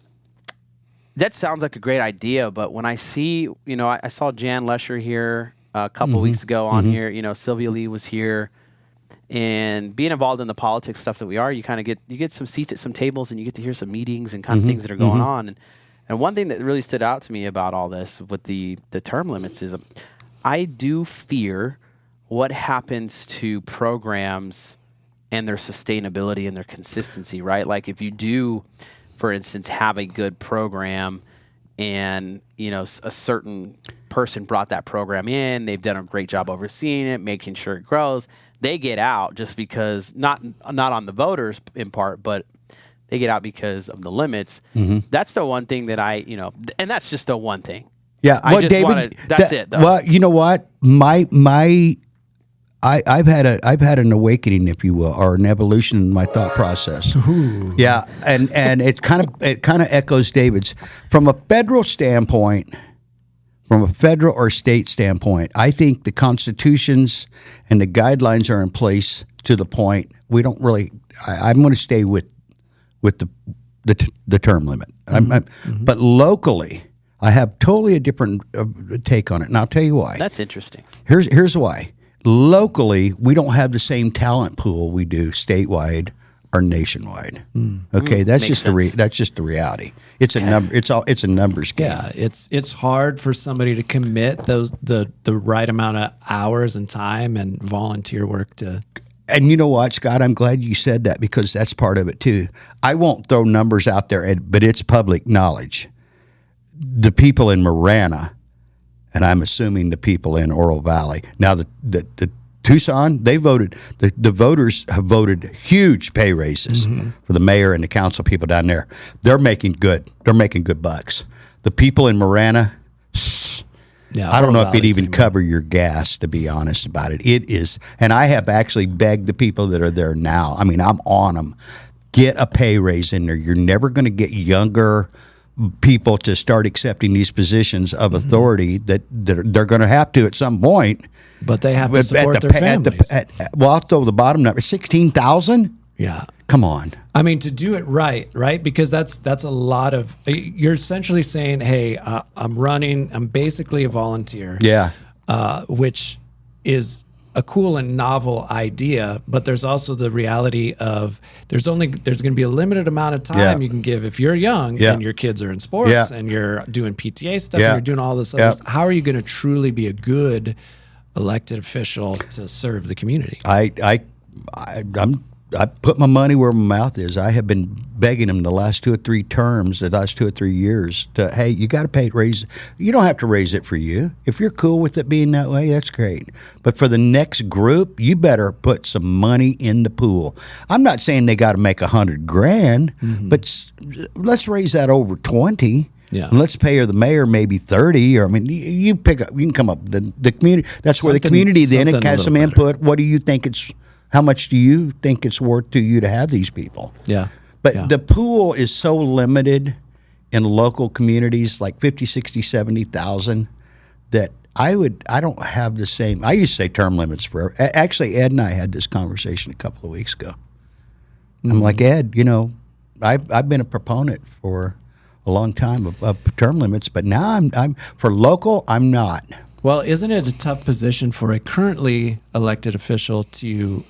that sounds like a great idea. But when I see, I saw Jan Lesher here a couple weeks ago on here. Sylvia Lee was here. And being involved in the politics stuff that we are, you kind of get some seats at some tables, and you get to hear some meetings and kind of things that are going on. And one thing that really stood out to me about all this with the term limits is I do fear what happens to programs and their sustainability and their consistency, right? Like if you do, for instance, have a good program and, a certain person brought that program in, they've done a great job overseeing it, making sure it grows. They get out just because, not on the voters in part, but they get out because of the limits. That's the one thing that and that's just the one thing. Yeah, well, David, that's it. Though. Well, you know what, I've had an awakening, if you will, or an evolution in my thought process. Ooh. Yeah, and it kind of echoes David's from a federal standpoint. From a federal or state standpoint, I think the constitutions and the guidelines are in place to the point we don't really. I'm going to stay with the term limit. But locally, I have totally a different take on it, and I'll tell you why. That's interesting. Here's why. Locally, we don't have the same talent pool we do statewide or nationwide. Okay, that's just the reality. It's a number. It's a numbers game. Yeah, it's hard for somebody to commit the right amount of hours and time and volunteer work to. And you know what, Scott? I'm glad you said that because that's part of it too. I won't throw numbers out there, but it's public knowledge. The people in Marana, and I'm assuming the people in Oro Valley. Now the Tucson, they voted. The voters have voted huge pay raises for the mayor and the council people down there. They're making good. They're making good bucks. The people in Marana, I don't know if it'd even cover your gas, to be honest about it. It is, and I have actually begged the people that are there now. I mean, I'm on them. Get a pay raise in there. You're never going to get younger people to start accepting these positions of authority that they're going to have to at some point. But they have to support their families. Well, I'll throw the bottom number, 16,000? Yeah. Come on. I mean, to do it right? Because that's a lot of, you're essentially saying, hey, I'm running, I'm basically a volunteer. Yeah. Which is a cool and novel idea, but there's also the reality of there's going to be a limited amount of time you can give if you're young and your kids are in sports and you're doing PTA stuff and you're doing all this other stuff. How are you going to truly be a good elected official to serve the community? I put my money where my mouth is. I have been begging them the last 2 or 3 terms, the last 2 or 3 years, to, hey, you got to raise. You don't have to raise it for you. If you're cool with it being that way, that's great. But for the next group, you better put some money in the pool. I'm not saying they got to make $100,000, but let's raise that over 20. Yeah. And let's pay her the mayor maybe 30, or I mean, you pick up. You can come up the community. That's where the community then it has some input. What do you think it's? How much do you think it's worth to you to have these people? Yeah. But the pool is so limited in local communities, like 50, 60, 70,000, that I don't have the same. I used to say term limits forever. Actually, Ed and I had this conversation a couple of weeks ago. I'm like, Ed, I've been a proponent for a long time of term limits, but now I'm for local, I'm not. Well, isn't it a tough position for a currently elected official to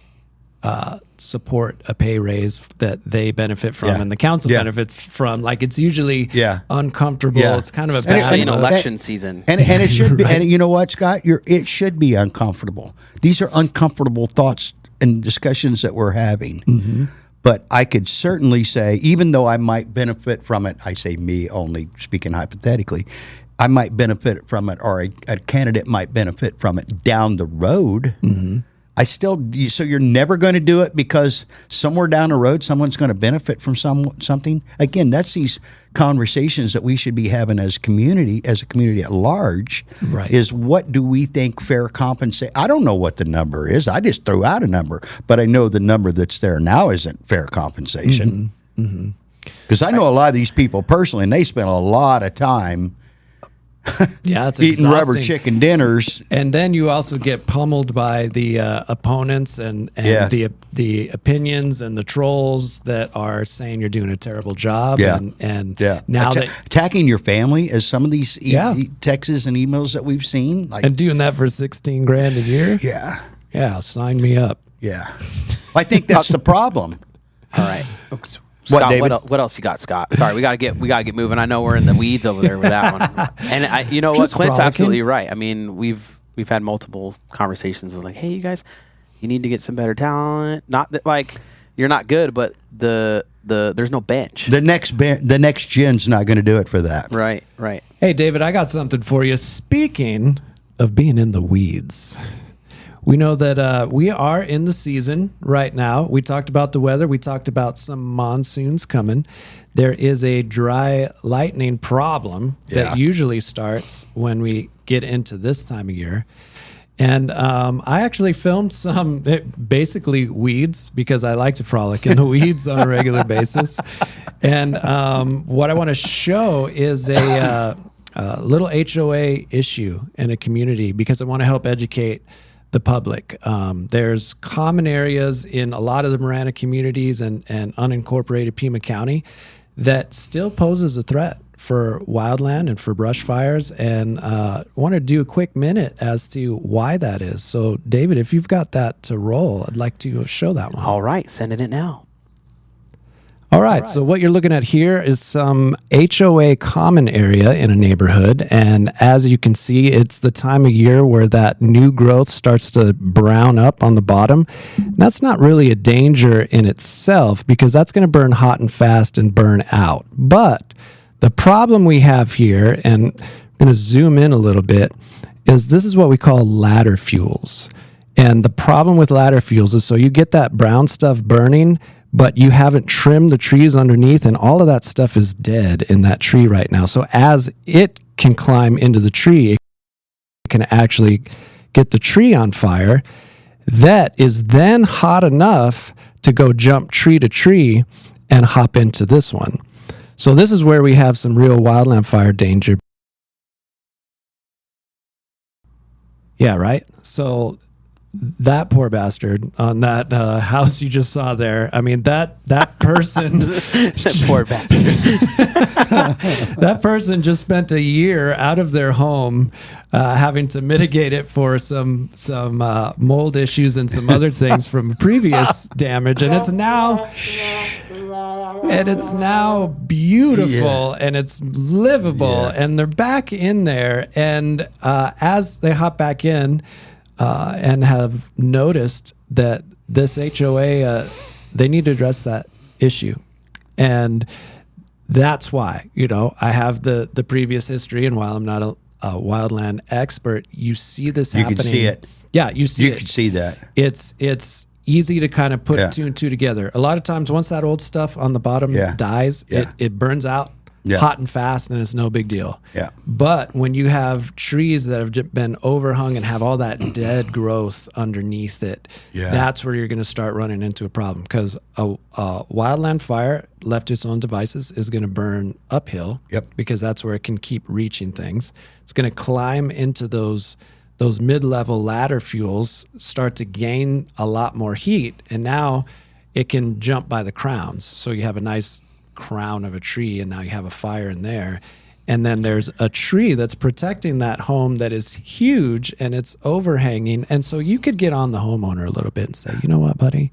support a pay raise that they benefit from and the council benefits from? Like, it's usually uncomfortable. It's kind of a bad election season. And it should be. And you know what, Scott? It should be uncomfortable. These are uncomfortable thoughts and discussions that we're having. But I could certainly say, even though I might benefit from it, I say me only speaking hypothetically, I might benefit from it, or a candidate might benefit from it down the road. So you're never going to do it because somewhere down the road someone's going to benefit from something. Again, that's these conversations that we should be having as a community at large. Right. Is what do we think fair compensation? I don't know what the number is. I just threw out a number, but I know the number that's there now isn't fair compensation. Because I know a lot of these people personally, and they spend a lot of time it's eating exhausting. rubber chicken dinners. And then you also get pummeled by the opponents and the opinions and the trolls that are saying you're doing a terrible job. And now attacking your family, as some of these texts and emails that we've seen, and doing that for $16,000 a year. Yeah, sign me up. Yeah, I think that's the problem. All right. Scott, what else you got, Scott? Sorry, we gotta get moving. I know we're in the weeds over there with that one. And you know what, Clint's absolutely right. I mean, we've had multiple conversations with hey, you guys, you need to get some better talent. Not that you're not good, but there's no bench. The next gen's not going to do it for that. Right. Hey, David, I got something for you. Speaking of being in the weeds. We know that we are in the season right now. We talked about the weather. We talked about some monsoons coming. There is a dry lightning problem that usually starts when we get into this time of year. And I actually filmed some basically weeds because I like to frolic in the weeds on a regular basis. And what I want to show is a little HOA issue in a community because I want to help educate the public. There's common areas in a lot of the Marana communities and unincorporated Pima County that still poses a threat for wildland and for brush fires, and want to do a quick minute as to why that is. So, David, if you've got that to roll, I'd like to show that one. All right, sending it now. All right, so what you're looking at here is some HOA common area in a neighborhood, and as you can see, it's the time of year where that new growth starts to brown up on the bottom. That's not really a danger in itself because that's going to burn hot and fast and burn out. But the problem we have here, and I'm going to zoom in a little bit, is this is what we call ladder fuels. And the problem with ladder fuels is so you get that brown stuff burning, but you haven't trimmed the trees underneath, and all of that stuff is dead in that tree right now. So as it can climb into the tree, it can actually get the tree on fire. That is then hot enough to go jump tree to tree and hop into this one. So this is where we have some real wildland fire danger. Yeah, right? So that poor bastard on that house you just saw there. I mean, that person, that poor bastard. That person just spent a year out of their home, having to mitigate it for some mold issues and some other things from previous damage, and it's now beautiful and it's livable, and they're back in there, and as they hop back in. And have noticed that this HOA, they need to address that issue. And that's why, I have the previous history, and while I'm not a wildland expert, you see this happening. You can see it. Yeah, you see it. You can see that. It's easy to kind of put two and two together. A lot of times, once that old stuff on the bottom dies, it burns out. Hot and fast, and it's no big deal. Yeah. But when you have trees that have been overhung and have all that dead growth underneath it, that's where you're going to start running into a problem, because a wildland fire left to its own devices is going to burn uphill because that's where it can keep reaching things. It's going to climb into those mid-level ladder fuels, start to gain a lot more heat, and now it can jump by the crowns. So you have a nice crown of a tree, and now you have a fire in there, and then there's a tree that's protecting that home that is huge and it's overhanging, and so you could get on the homeowner a little bit and say, you know what, buddy,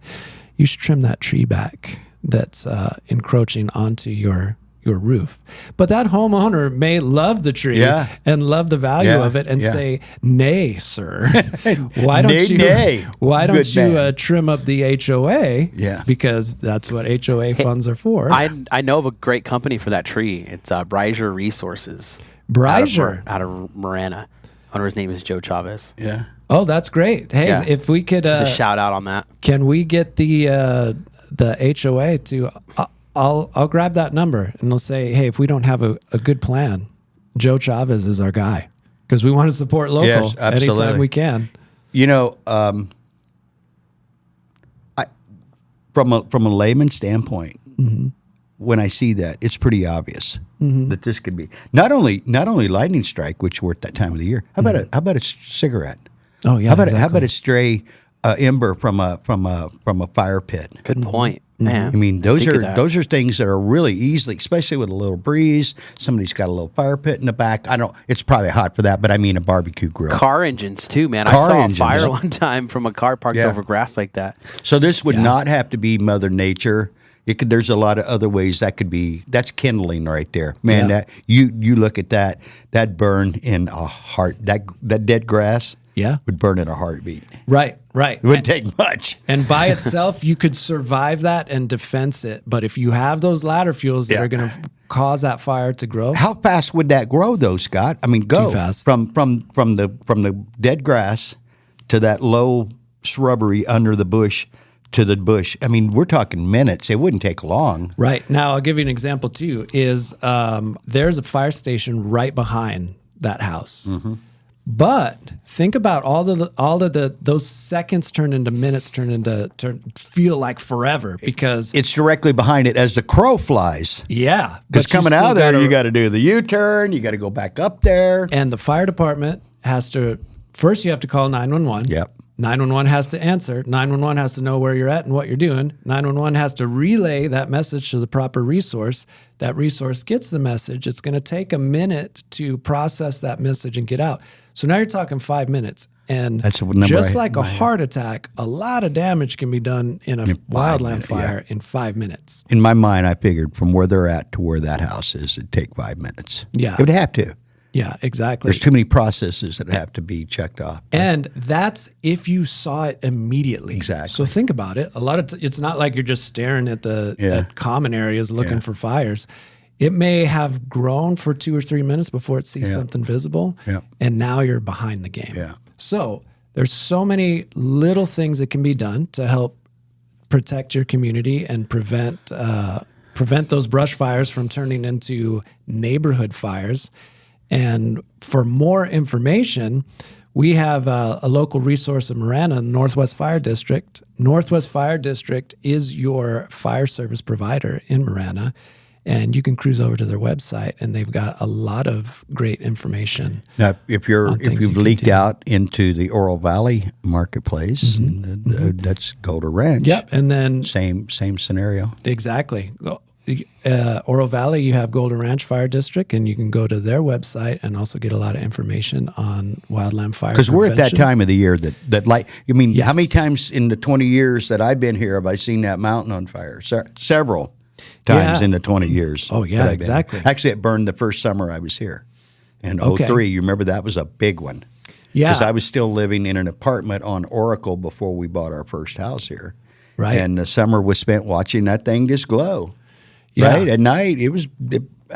you should trim that tree back that's encroaching onto your roof. But that homeowner may love the tree and love the value of it and say, nay, sir, why don't you trim up the HOA? Yeah, because that's what HOA funds are for. I know of a great company for that tree. It's Bryzer Resources. Bryzer out of Marana. Owner's name is Joe Chavez. Yeah. Oh, that's great. Hey, Yeah. if we could Just a shout out on that. can we get the HOA to I'll grab that number and they'll say, hey, if we don't have a good plan, Joe Chavez is our guy, because we want to support local Yes, absolutely. anytime we can. You know, from a layman standpoint, when I see that, it's pretty obvious that this could be not only lightning strike, which we're at that time of the year. How about a cigarette? Oh yeah. How about a stray ember from a fire pit? Good point. Man. I mean, those Think of that. are things that are really easily, especially with a little breeze. Somebody's got a little fire pit in the back. It's probably hot for that, but I mean a barbecue grill. Car engines too, man. Car I saw engines. a fire one time from a car parked over grass like that. So this would not have to be Mother Nature. There's a lot of other ways that could be. That's kindling right there, man. That you look at that burn in a heart. That dead grass, would burn in a heartbeat. Right. It wouldn't take much. And by itself, you could survive that and defense it. But if you have those ladder fuels that are going to cause that fire to grow, how fast would that grow, though, Scott? I mean, go Too fast. from the dead grass to that low shrubbery under the bush to the bush. I mean, we're talking minutes. It wouldn't take long. Right. Now, I'll give you an example, too, is there's a fire station right behind that house. But think about all of those seconds turn into minutes, feel like forever, because it's directly behind it as the crow flies. Yeah. Because coming out of there, you got to do the U-turn. You got to go back up there. And the fire department has to, first you have to call 911. Yep. 911 has to answer. 911 has to know where you're at and what you're doing. 911 has to relay that message to the proper resource. That resource gets the message. It's going to take a minute to process that message and get out. So now you're talking 5 minutes. And that's a number just like a heart attack, a lot of damage can be done in a wildland fire in 5 minutes. In my mind, I figured from where they're at to where that house is, it'd take 5 minutes. Yeah. It would have to. Yeah, exactly. There's too many processes that have to be checked off. And that's if you saw it immediately. Exactly. So think about it. A lot of it's not like you're just staring at at common areas looking for fires. It may have grown for 2 or 3 minutes before it sees something visible, and now you're behind the game. Yeah. So there's so many little things that can be done to help protect your community and prevent those brush fires from turning into neighborhood fires. And for more information, we have a local resource in Marana, Northwest Fire District. Northwest Fire District is your fire service provider in Marana. And you can cruise over to their website, and they've got a lot of great information. Now, if you've leaked out into the Oro Valley marketplace, that's Golden Ranch. Yep, and then same scenario. Exactly. Oro Valley, you have Golden Ranch Fire District, and you can go to their website and also get a lot of information on wildland fire. Because we're at that time of the year that light. I mean, Yes. how many times in the 20 years that I've been here have I seen that mountain on fire? Several times in the 20 years. Oh, yeah, that I've been exactly. here. Actually, it burned the first summer I was here in 03. You remember that was a big one. Yeah. Because I was still living in an apartment on Oracle before we bought our first house here. Right. And the summer was spent watching that thing just glow. Yeah. Right? At night,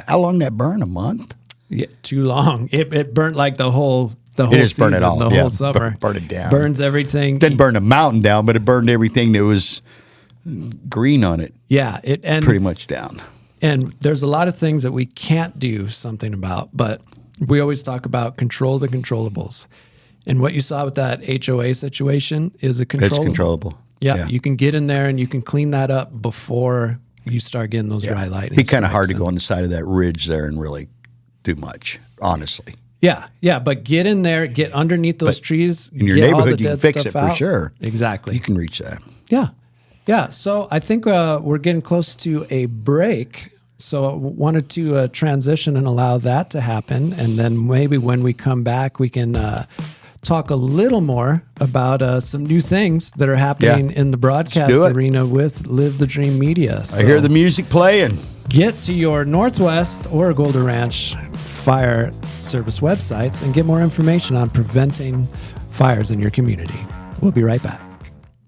how long did that burn? A month? Yeah, too long. It burnt like the whole It just season, burned it all. the whole summer. Burn it down. Burns everything. Didn't burn the mountain down, but it burned everything that was green on it. Yeah, and pretty much down. And there's a lot of things that we can't do something about, but we always talk about control the controllables. And what you saw with that HOA situation is a controllable. It's controllable. Yeah, you can get in there and you can clean that up before you start getting those dry lightning. It'd be kind of hard to go on the side of that ridge there and really do much, honestly. Yeah, but get in there, get underneath those trees. In your get all neighborhood, the you can dead fix stuff it for out. sure. Exactly. You can reach that. Yeah. So I think we're getting close to a break. So I wanted to transition and allow that to happen. And then maybe when we come back, we can talk a little more about some new things that are happening in the broadcast arena with Live the Dream Media. So I hear the music playing. Get to your Northwest or Golden Ranch fire service websites and get more information on preventing fires in your community. We'll be right back.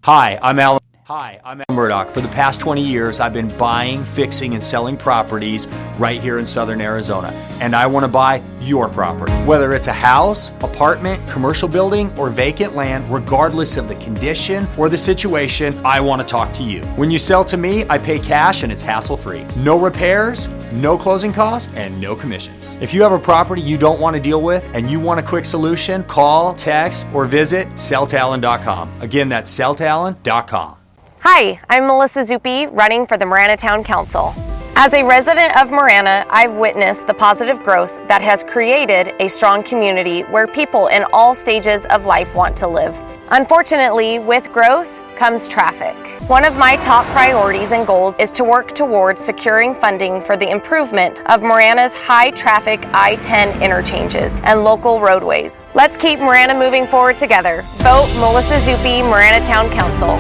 Hi, I'm Alan. Hi, I'm Ed Murdoch. For the past 20 years, I've been buying, fixing, and selling properties right here in southern Arizona. And I want to buy your property. Whether it's a house, apartment, commercial building, or vacant land, regardless of the condition or the situation, I want to talk to you. When you sell to me, I pay cash and it's hassle-free. No repairs, no closing costs, and no commissions. If you have a property you don't want to deal with and you want a quick solution, call, text, or visit selltalon.com. Again, that's selltalon.com. Hi, I'm Melissa Zuppi, running for the Marana Town Council. As a resident of Marana, I've witnessed the positive growth that has created a strong community where people in all stages of life want to live. Unfortunately, with growth comes traffic. One of my top priorities and goals is to work towards securing funding for the improvement of Marana's high-traffic I-10 interchanges and local roadways. Let's keep Marana moving forward together. Vote Melissa Zuppi, Marana Town Council.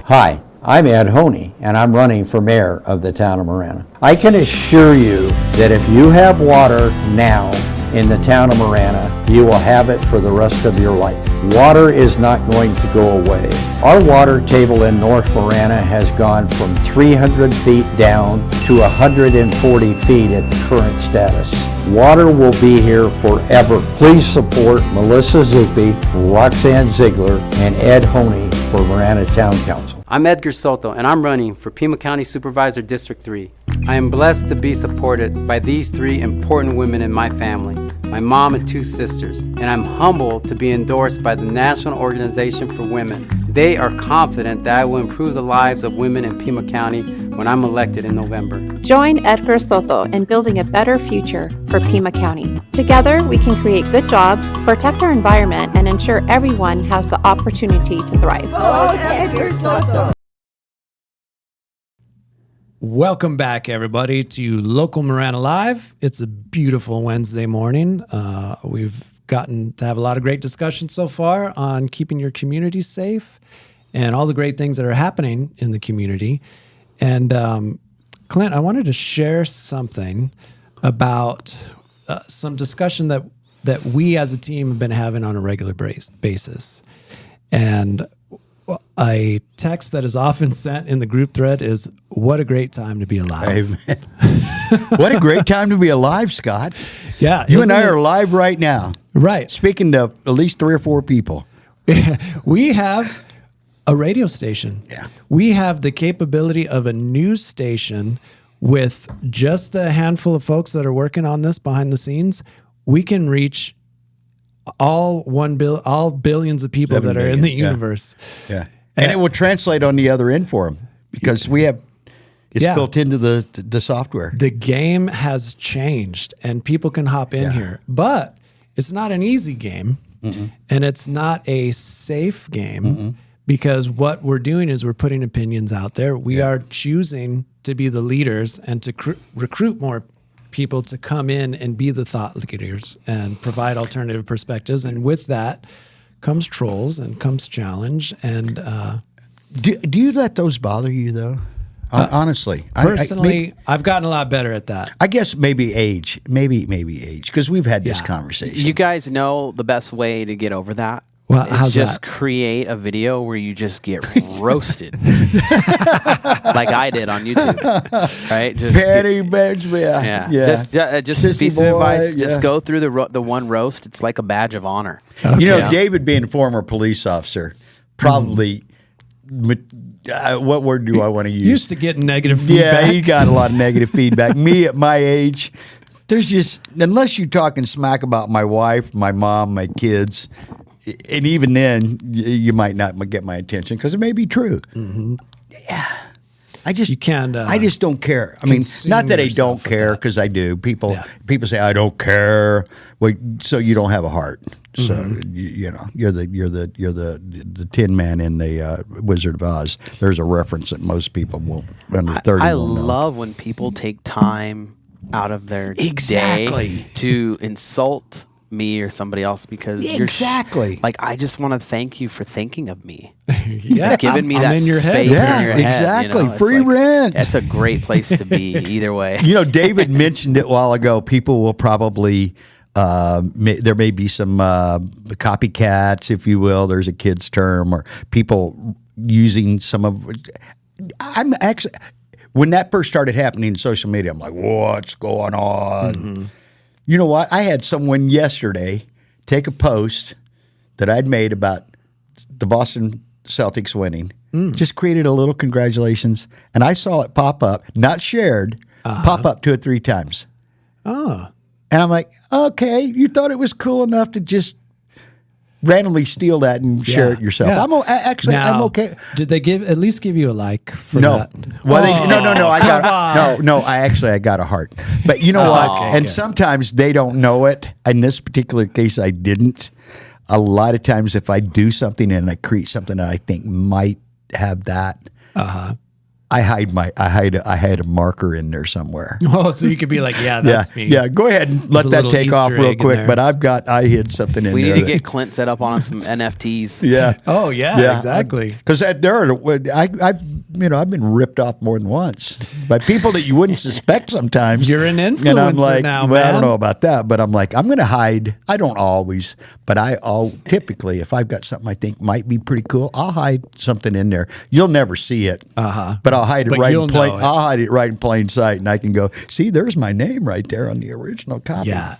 Hi, I'm Ed Honey, and I'm running for mayor of the town of Marana. I can assure you that if you have water now in the town of Marana, you will have it for the rest of your life. Water is not going to go away. Our water table in North Marana has gone from 300 feet down to 140 feet at the current status. Water will be here forever. Please support Melissa Zuppi, Roxanne Ziegler, and Ed Honey for Marana Town Council. I'm Edgar Soto, and I'm running for Pima County Supervisor District 3. I am blessed to be supported by these three important women in my family, my mom and two sisters, and I'm humbled to be endorsed by the National Organization for Women. They are confident that I will improve the lives of women in Pima County when I'm elected in November. Join Edgar Soto in building a better future for Pima County. Together, we can create good jobs, protect our environment, and ensure everyone has the opportunity to thrive. Vote Edgar Soto. Welcome back, everybody, to Local Marana Live. It's a beautiful Wednesday morning. We've gotten to have a lot of great discussions so far on keeping your community safe and all the great things that are happening in the community. And Clint, I wanted to share something about some discussion that we as a team have been having on a regular basis. And a text that is often sent in the group thread is, "What a great time to be alive." What a great time to be alive, Scott. Yeah. You and I are live right now. Right. Speaking to at least 3 or 4 people. We have a radio station. Yeah. We have the capability of a news station with just the handful of folks that are working on this behind the scenes. We can reach all billions of people that are in the universe. Yeah. And it will translate on the other end for them because it's built into the software. The game has changed and people can hop in here, but it's not an easy game and it's not a safe game because what we're doing is we're putting opinions out there. We are choosing to be the leaders and to recruit more people to come in and be the thought leaders and provide alternative perspectives. And with that comes trolls and comes challenge. And do you let those bother you, though? Honestly. Personally, I've gotten a lot better at that. I guess maybe age. Maybe age. Because we've had this conversation. You guys know the best way to get over that? Well, is just create a video where you just get roasted, like I did on YouTube, right? Just Patty Benjamin, just a piece of advice: just go through the one roast. It's like a badge of honor. Okay. You know, David, being a former police officer, probably. What word do I want to use? Used to get negative feedback. Yeah, he got a lot of negative feedback. Me at my age, there's just unless you're talking smack about my wife, my mom, my kids. And even then, you might not get my attention because it may be true. Yeah, I just don't care. I mean, not that I don't care because I do. People say I don't care. Well, so you don't have a heart. So you know, you're the Tin Man in the Wizard of Oz. There's a reference that most people will under 30. I will know. love when people take time out of their day to insult me or somebody else because you're like, I just want to thank you for thinking of me. Giving me that in your space head. in your head. Exactly. You know? Free rent. That's a great place to be either way. You know, David mentioned it a while ago. People will probably, there may be some copycats, if you will. There's a kid's term, or people using some of. I'm actually, when that first started happening in social media, I'm like, what's going on? You know what? I had someone yesterday take a post that I'd made about the Boston Celtics winning. Just created a little congratulations, and I saw it pop up, not shared, pop up 2 or 3 times. Oh. And I'm like, okay, you thought it was cool enough to just randomly steal that and share it yourself. Yeah. I'm okay. Did they at least give you a like for No. that? Well, no. I got a heart. But you know what? Okay, and good. sometimes they don't know it. In this particular case, I didn't. A lot of times, if I do something and I create something that I think might have that, I had a marker in there somewhere. Oh, so you could be like, yeah, that's me. Yeah, go ahead and let that take off real quick. But I hid something in there. We need to get Clint set up on some NFTs. Yeah. Oh, yeah, exactly. Because I've been ripped off more than once by people that you wouldn't suspect sometimes. You're an influencer and I'm like, now, well, man. I don't know about that, but I'm like, I'm going to hide. I don't always, but typically, if I've got something I think might be pretty cool, I'll hide something in there. You'll never see it, but I'll hide it But right you'll in plain. know it. I'll hide it right in plain sight, and I can go, see, there's my name right there on the original copy. Yeah.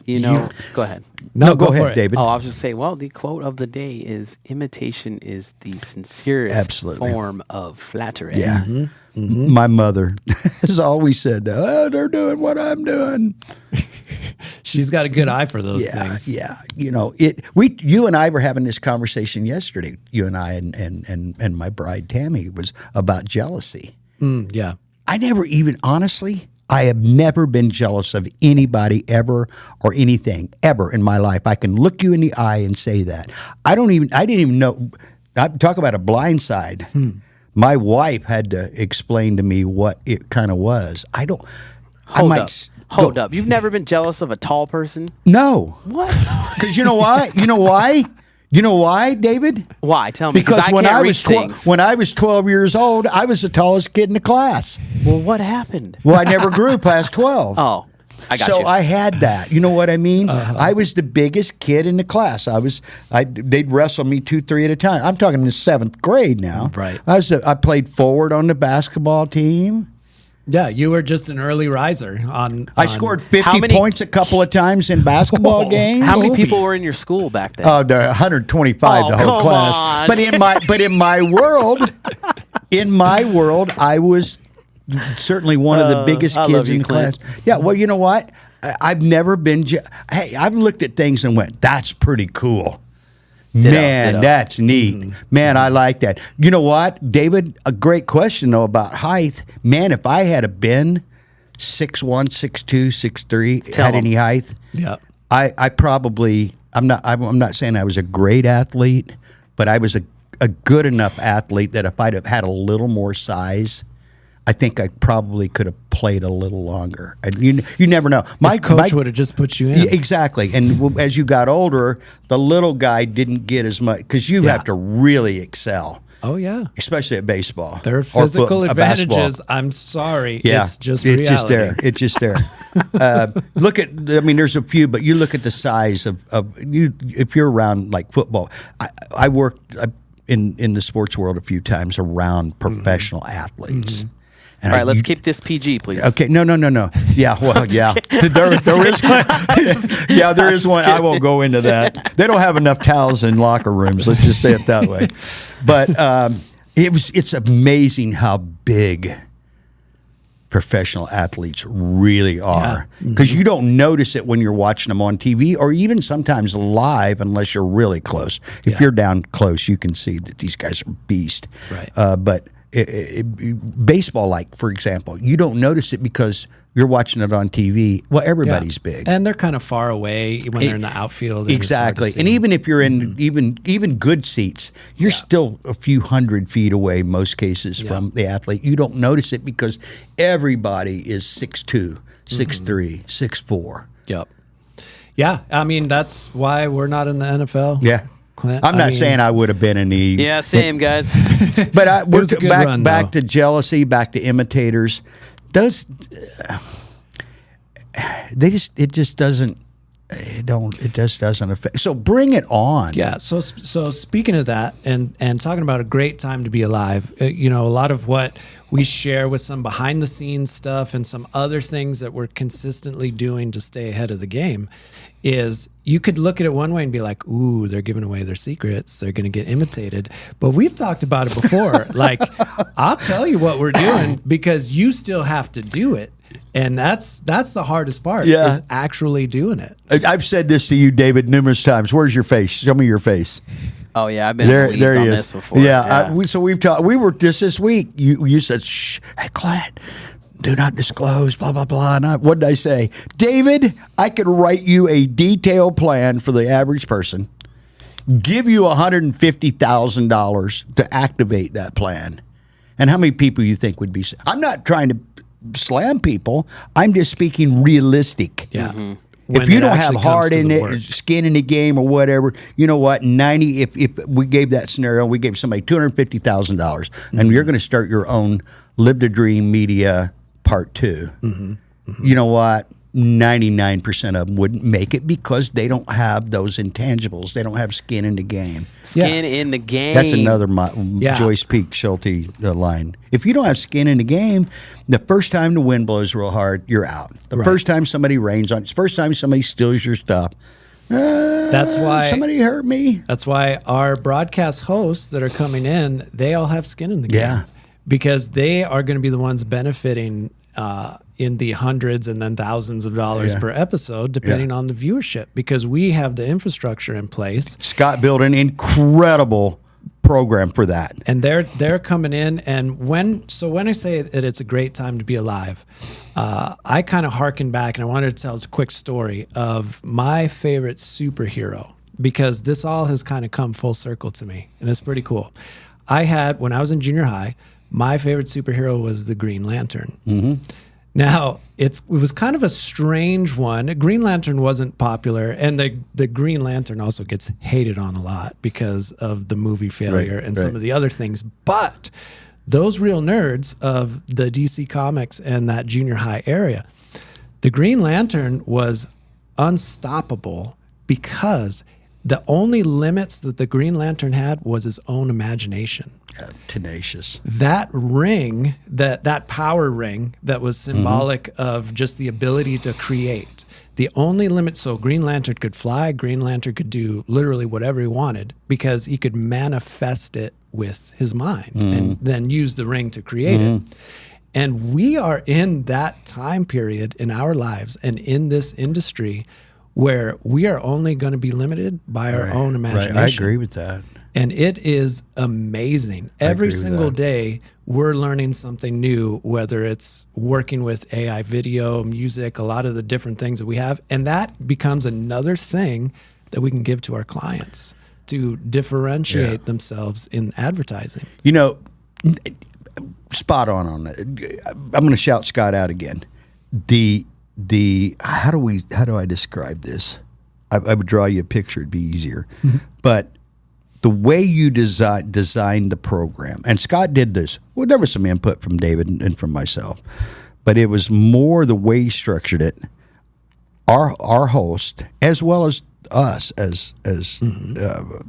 Go ahead. No, go for ahead, it. David. Oh, I was just saying, well, the quote of the day is imitation is the sincerest form of flattery. Yeah. My mother has always said, they're doing what I'm doing. She's got a good eye for those things. Yeah. You and I were having this conversation yesterday, you and I and my bride Tammy, was about jealousy. Yeah. I have never been jealous of anybody ever or anything ever in my life. I can look you in the eye and say that. I didn't even know. Talk about a blind side. My wife had to explain to me what it kind of was. Hold up. You've never been jealous of a tall person? No. What? Because you know why? You know why, David? Why? Tell me. Because I when can't I reach was things. when I was 12 years old, I was the tallest kid in the class. Well, what happened? Well, I never grew past 12. Oh, I got so you. I had that. You know what I mean? I was the biggest kid in the class. They'd wrestle me 2-3 at a time. I'm talking in the 7th grade now. Right. I played forward on the basketball team. Yeah, you were just an early riser. I scored 50 points a couple of times in basketball games. How many people were in your school back then? 125, the whole class. On. But in my world, I was certainly one of the biggest kids in the class. Yeah, well, you know what? I've never been. I've looked at things and went, "That's pretty cool." Man, that's neat. Man, I like that. You know what, David? A great question though about height. Man, if I had been 6'1", 6'2", 6'3", had any height, I probably. I'm not saying I was a great athlete, but I was a good enough athlete that if I'd have had a little more size, I think I probably could have played a little longer. And you never know. My coach would have just put you in. Exactly. And as you got older, the little guy didn't get as much because you have to really excel. Oh, yeah. Especially at baseball. There are physical advantages. I'm sorry. Yeah. It's just reality. It's just there. There's a few, but you look at the size of you. If you're around like football, I worked in the sports world a few times around professional athletes. All right, let's keep this PG, please. Okay, no. Yeah, well, yeah. There is one. Yeah, there is one. I won't go into that. They don't have enough towels in locker rooms. Let's just say it that way. But it's amazing how big professional athletes really are, because you don't notice it when you're watching them on TV or even sometimes live unless you're really close. If you're down close, you can see that these guys are beasts. Right. But baseball, like for example, you don't notice it because you're watching it on TV. Well, everybody's big, and they're kind of far away when they're in the outfield. Exactly, and even if you're in even good seats, you're still a few hundred feet away most cases from the athlete. You don't notice it because everybody is 6'2", 6'3", 6'4". Yep. Yeah, I mean that's why we're not in the NFL. Yeah. Clint, I'm not saying I would have been in the. Yeah, same guys. But we're back to jealousy, back to imitators. It just doesn't It just doesn't affect. So bring it on. Yeah. So speaking of that, and talking about a great time to be alive, a lot of what we share with some behind the scenes stuff and some other things that we're consistently doing to stay ahead of the game is you could look at it one way and be like, ooh, they're giving away their secrets. They're going to get imitated. But we've talked about it before. Like, I'll tell you what we're doing because you still have to do it. And that's the hardest part is actually doing it. I've said this to you, David, numerous times. Where's your face? Show me your face. Oh yeah, I've been in the weeds on this before. Yeah. We've talked. We were just this week. You said, "Shh, hey, Clint, do not disclose." Blah blah blah. And what did I say, David? I could write you a detailed plan for the average person, give you $150,000 to activate that plan, and how many people you think would be? I'm not trying to slam people. I'm just speaking realistic. Yeah. Mm-hmm. If you don't have heart in it, skin in the game, or whatever, you know what? If we gave that scenario, we gave somebody $250,000, and you're going to start your own Live the Dream Media Part 2. You know what? 99% of them wouldn't make it because they don't have those intangibles. They don't have skin in the game. Skin in the game. That's another Joyce Peak Schulte line. If you don't have skin in the game, the first time the wind blows real hard, you're out. The first time somebody rains on you, the first time somebody steals your stuff, that's why somebody hurt me. That's why our broadcast hosts that are coming in, they all have skin in the game. Yeah. Because they are going to be the ones benefiting in the hundreds and then thousands of dollars per episode, depending on the viewership, because we have the infrastructure in place. Scott built an incredible program for that. And they're coming in, and when I say that it's a great time to be alive, I kind of harken back, and I wanted to tell a quick story of my favorite superhero, because this all has kind of come full circle to me, and it's pretty cool. When I was in junior high, my favorite superhero was the Green Lantern. Now, it was kind of a strange one. Green Lantern wasn't popular, and the Green Lantern also gets hated on a lot because of the movie failure and some of the other things. But those real nerds of the DC Comics and that junior high area, the Green Lantern was unstoppable because the only limits that the Green Lantern had was his own imagination. Yeah, tenacious. That ring, that power ring that was symbolic of just the ability to create. The only limit, so Green Lantern could fly, Green Lantern could do literally whatever he wanted because he could manifest it with his mind and then use the ring to create it. And we are in that time period in our lives and in this industry where we are only going to be limited by our own imagination. I agree with that. And it is amazing. Every single day, we're learning something new, whether it's working with AI video, music, a lot of the different things that we have. And that becomes another thing that we can give to our clients to differentiate themselves in advertising. You know, spot on it. I'm going to shout Scott out again. How do I describe this? I would draw you a picture. It'd be easier. But the way you designed the program, and Scott did this. Well, there was some input from David and from myself, but it was more the way he structured it. Our host, as well as us as the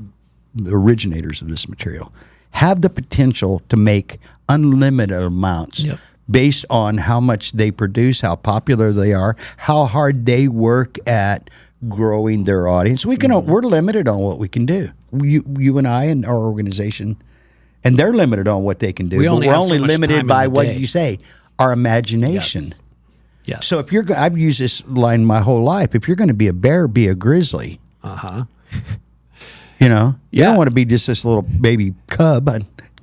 originators of this material, have the potential to make unlimited amounts. Based on how much they produce, how popular they are, how hard they work at growing their audience. We're limited on what we can do. You and I and our organization, and they're limited on what they can do. We're only limited by what you say, our imagination. Yes. So I've used this line my whole life. If you're going to be a bear, be a grizzly. You know, you don't want to be just this little baby cub.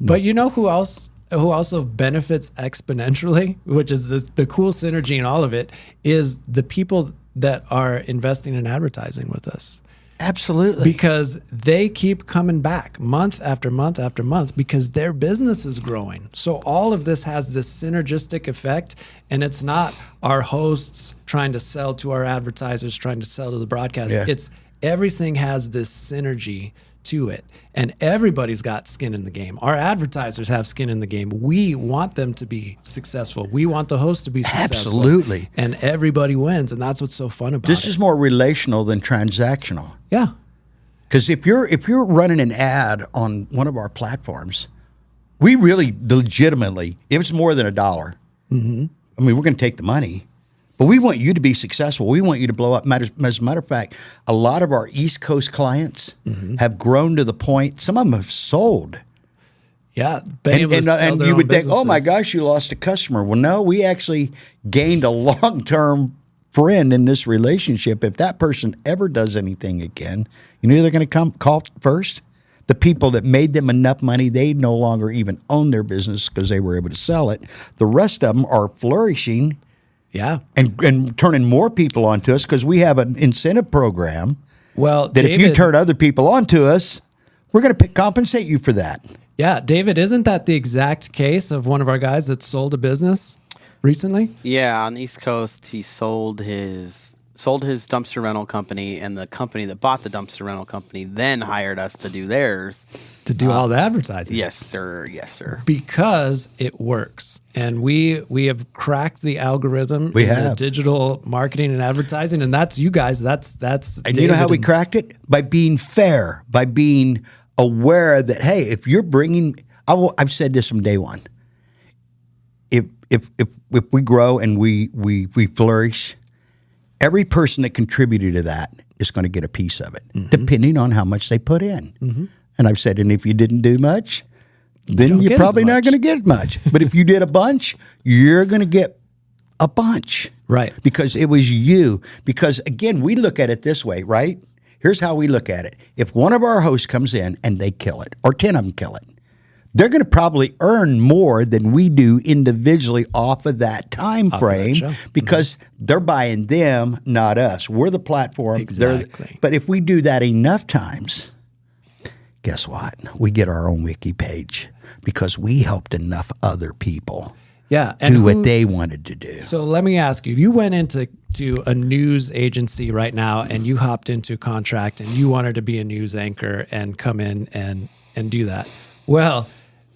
But you know who else benefits exponentially, which is the cool synergy in all of it, is the people that are investing in advertising with us. Absolutely. Because they keep coming back month after month after month because their business is growing. So all of this has this synergistic effect, and it's not our hosts trying to sell to our advertisers, trying to sell to the broadcast. It's everything has this synergy to it. And everybody's got skin in the game. Our advertisers have skin in the game. We want them to be successful. We want the host to be successful. Absolutely. And everybody wins. And that's what's so fun about it. This is more relational than transactional. Yeah. Because if you're running an ad on one of our platforms, we really legitimately, if it's more than $1, I mean, we're going to take the money. But we want you to be successful. We want you to blow up. As a matter of fact, a lot of our East Coast clients have grown to the point, some of them have sold. Yeah, been able to sell and their you own would think, oh my businesses. gosh, you lost a customer. Well, no, we actually gained a long-term friend in this relationship. If that person ever does anything again, you know who they're going to call first? The people that made them enough money, they no longer even own their business because they were able to sell it. The rest of them are flourishing. Yeah. And turning more people onto us because we have an incentive program. Well, that if you turn other people onto us, we're going to compensate you for that. Yeah, David, isn't that the exact case of one of our guys that sold a business recently? Yeah, on the East Coast, he sold his dumpster rental company, and the company that bought the dumpster rental company then hired us to do theirs. To do all the advertising. Yes, sir. Yes, sir. Because it works. And we have cracked the algorithm We in the have. digital marketing and advertising, and that's you guys. That's And David you know how we cracked it? By being fair, by being aware that, hey, if you're bringing, I've said this from day one. If we grow and we flourish, every person that contributed to that is going to get a piece of it, depending on how much they put in. And I've said, and if you didn't do much, then you're probably not going to get much. But if you did a bunch, you're going to get a bunch. Right. Because it was you. Because, again, we look at it this way, right? Here's how we look at it. If one of our hosts comes in and they kill it, or 10 of them kill it, they're going to probably earn more than we do individually off of that time frame because they're buying them, not us. We're the platform. Exactly. But if we do that enough times, guess what? We get our own wiki page because we helped enough other people do what they wanted to do. So let me ask you, you went into a news agency right now and you hopped into contract and you wanted to be a news anchor and come in and do that. Well,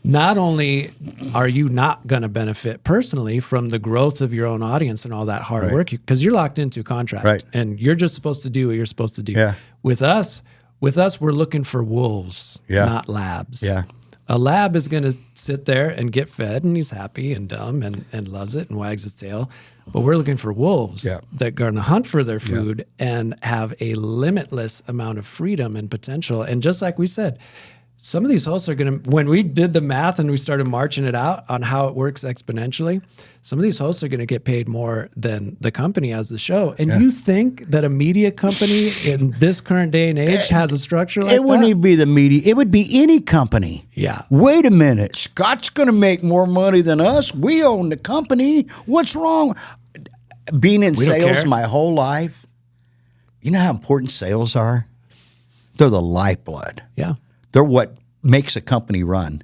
not only are you not going to benefit personally from the growth of your own audience and all that hard work, because you're locked into a contract and you're just supposed to do what you're supposed to do. Yeah. With us, we're looking for wolves, not labs. Yeah. A lab is going to sit there and get fed and he's happy and dumb and loves it and wags his tail. But we're looking for wolves that are going to hunt for their food and have a limitless amount of freedom and potential. And just like we said, some of these hosts are going to, when we did the math and we started marching it out on how it works exponentially, some of these hosts are going to get paid more than the company as the show. And you think that a media company in this current day and age has a structure like that? It wouldn't even be the media. It would be any company. Yeah. Wait a minute. Scott's going to make more money than us. We own the company. What's wrong? Being in sales my whole life, you know how important sales are? They're the lifeblood. Yeah. They're what makes a company run.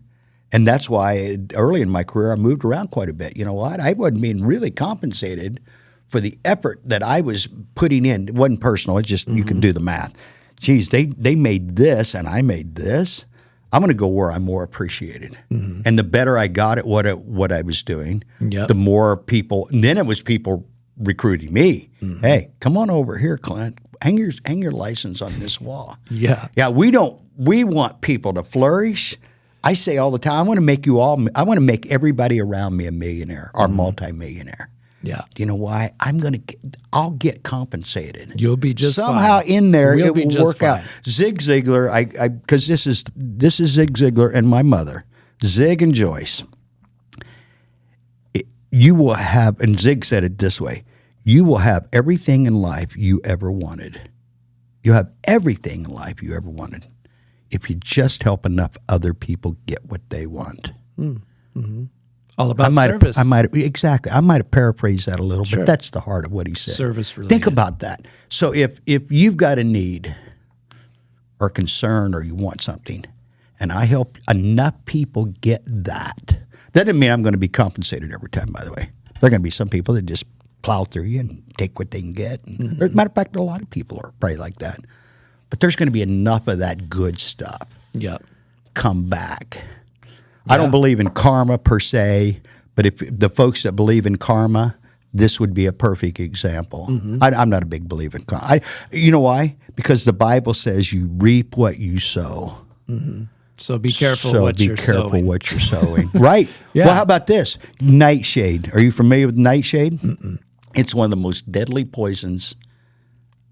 And that's why early in my career, I moved around quite a bit. You know what? I wasn't being really compensated for the effort that I was putting in. It wasn't personal. It's just you can do the math. Geez, they made this and I made this. I'm going to go where I'm more appreciated. And the better I got at what I was doing, the more people – and then it was people recruiting me. Hey, come on over here, Clint. Hang your license on this wall. Yeah. Yeah, we want people to flourish. I say all the time, I want to make everybody around me a millionaire or multimillionaire. Yeah. Do you know why? I'll get compensated. You'll be just somehow fine. in there. We'll it will work out. Zig Ziglar, because this is Zig Ziglar and my mother, Zig and Joyce. You will have, and Zig said it this way: you will have everything in life you ever wanted. You have everything in life you ever wanted if you just help enough other people get what they want. All about service. I might have paraphrased that a little, but that's the heart of what he said. Service related. Think about that. So if you've got a need or concern or you want something, and I help enough people get that doesn't mean I'm going to be compensated every time, by the way. There are going to be some people that just plow through you and take what they can get. As a matter of fact, a lot of people are probably like that. but there's going to be enough of that good stuff. Yep. Come back. I don't believe in karma per se, but if the folks that believe in karma, this would be a perfect example. I'm not a big believer in karma. You know why? Because the Bible says you reap what you sow. So be careful what you're sowing. what you're sowing. Right. Yeah. Well, how about this? Nightshade. Are you familiar with nightshade? It's one of the most deadly poisons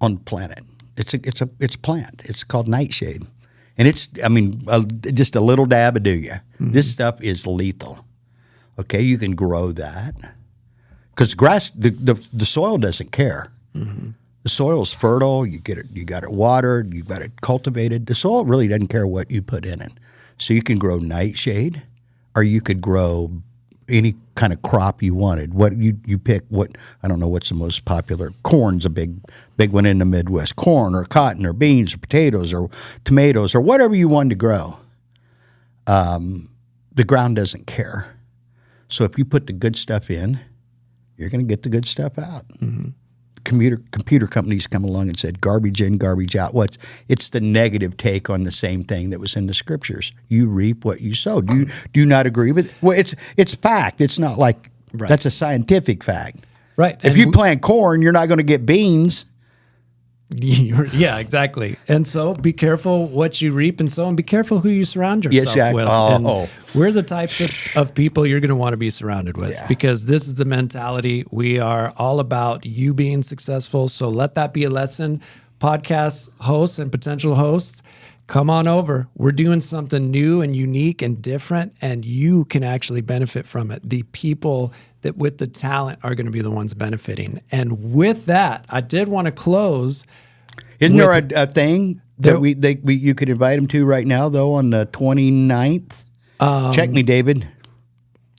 on the planet. It's a plant. It's called nightshade. And it's, just a little dab will do you. This stuff is lethal. Okay, you can grow that. Because grass, the soil doesn't care. The soil's fertile. You got it watered. You got it cultivated. The soil really doesn't care what you put in it. So you can grow nightshade, or you could grow any kind of crop you wanted. What you pick? I don't know what's the most popular. Corn's a big one in the Midwest. Corn or cotton or beans or potatoes or tomatoes or whatever you want to grow. The ground doesn't care. So if you put the good stuff in, you're going to get the good stuff out. Computer companies come along and said garbage in, garbage out. It's the negative take on the same thing that was in the scriptures. You reap what you sow. Do you not agree with it? Well, it's fact. It's not like that's a scientific fact. Right. If you plant corn, you're not going to get beans. Yeah, exactly. And so be careful what you reap and sow, and be careful who you surround yourself with. And we're the types of people you're going to want to be surrounded with because this is the mentality. We are all about you being successful. So let that be a lesson. Podcast hosts and potential hosts, come on over. We're doing something new and unique and different, and you can actually benefit from it. The people that with the talent are going to be the ones benefiting. And with that, I did want to close. Isn't there a thing that you could invite them to right now, though, on the 29th? Check me, David.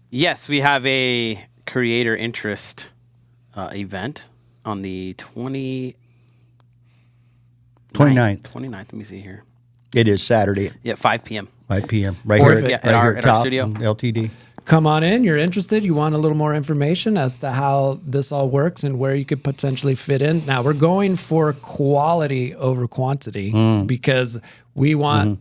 Yes, we have a creator interest event on the 29th. 29th, let me see here. It is Saturday. Yeah, 5 p.m. 5 p.m. Right here at our studio. LTD. Come on in. You're interested. You want a little more information as to how this all works and where you could potentially fit in. Now, we're going for quality over quantity because we want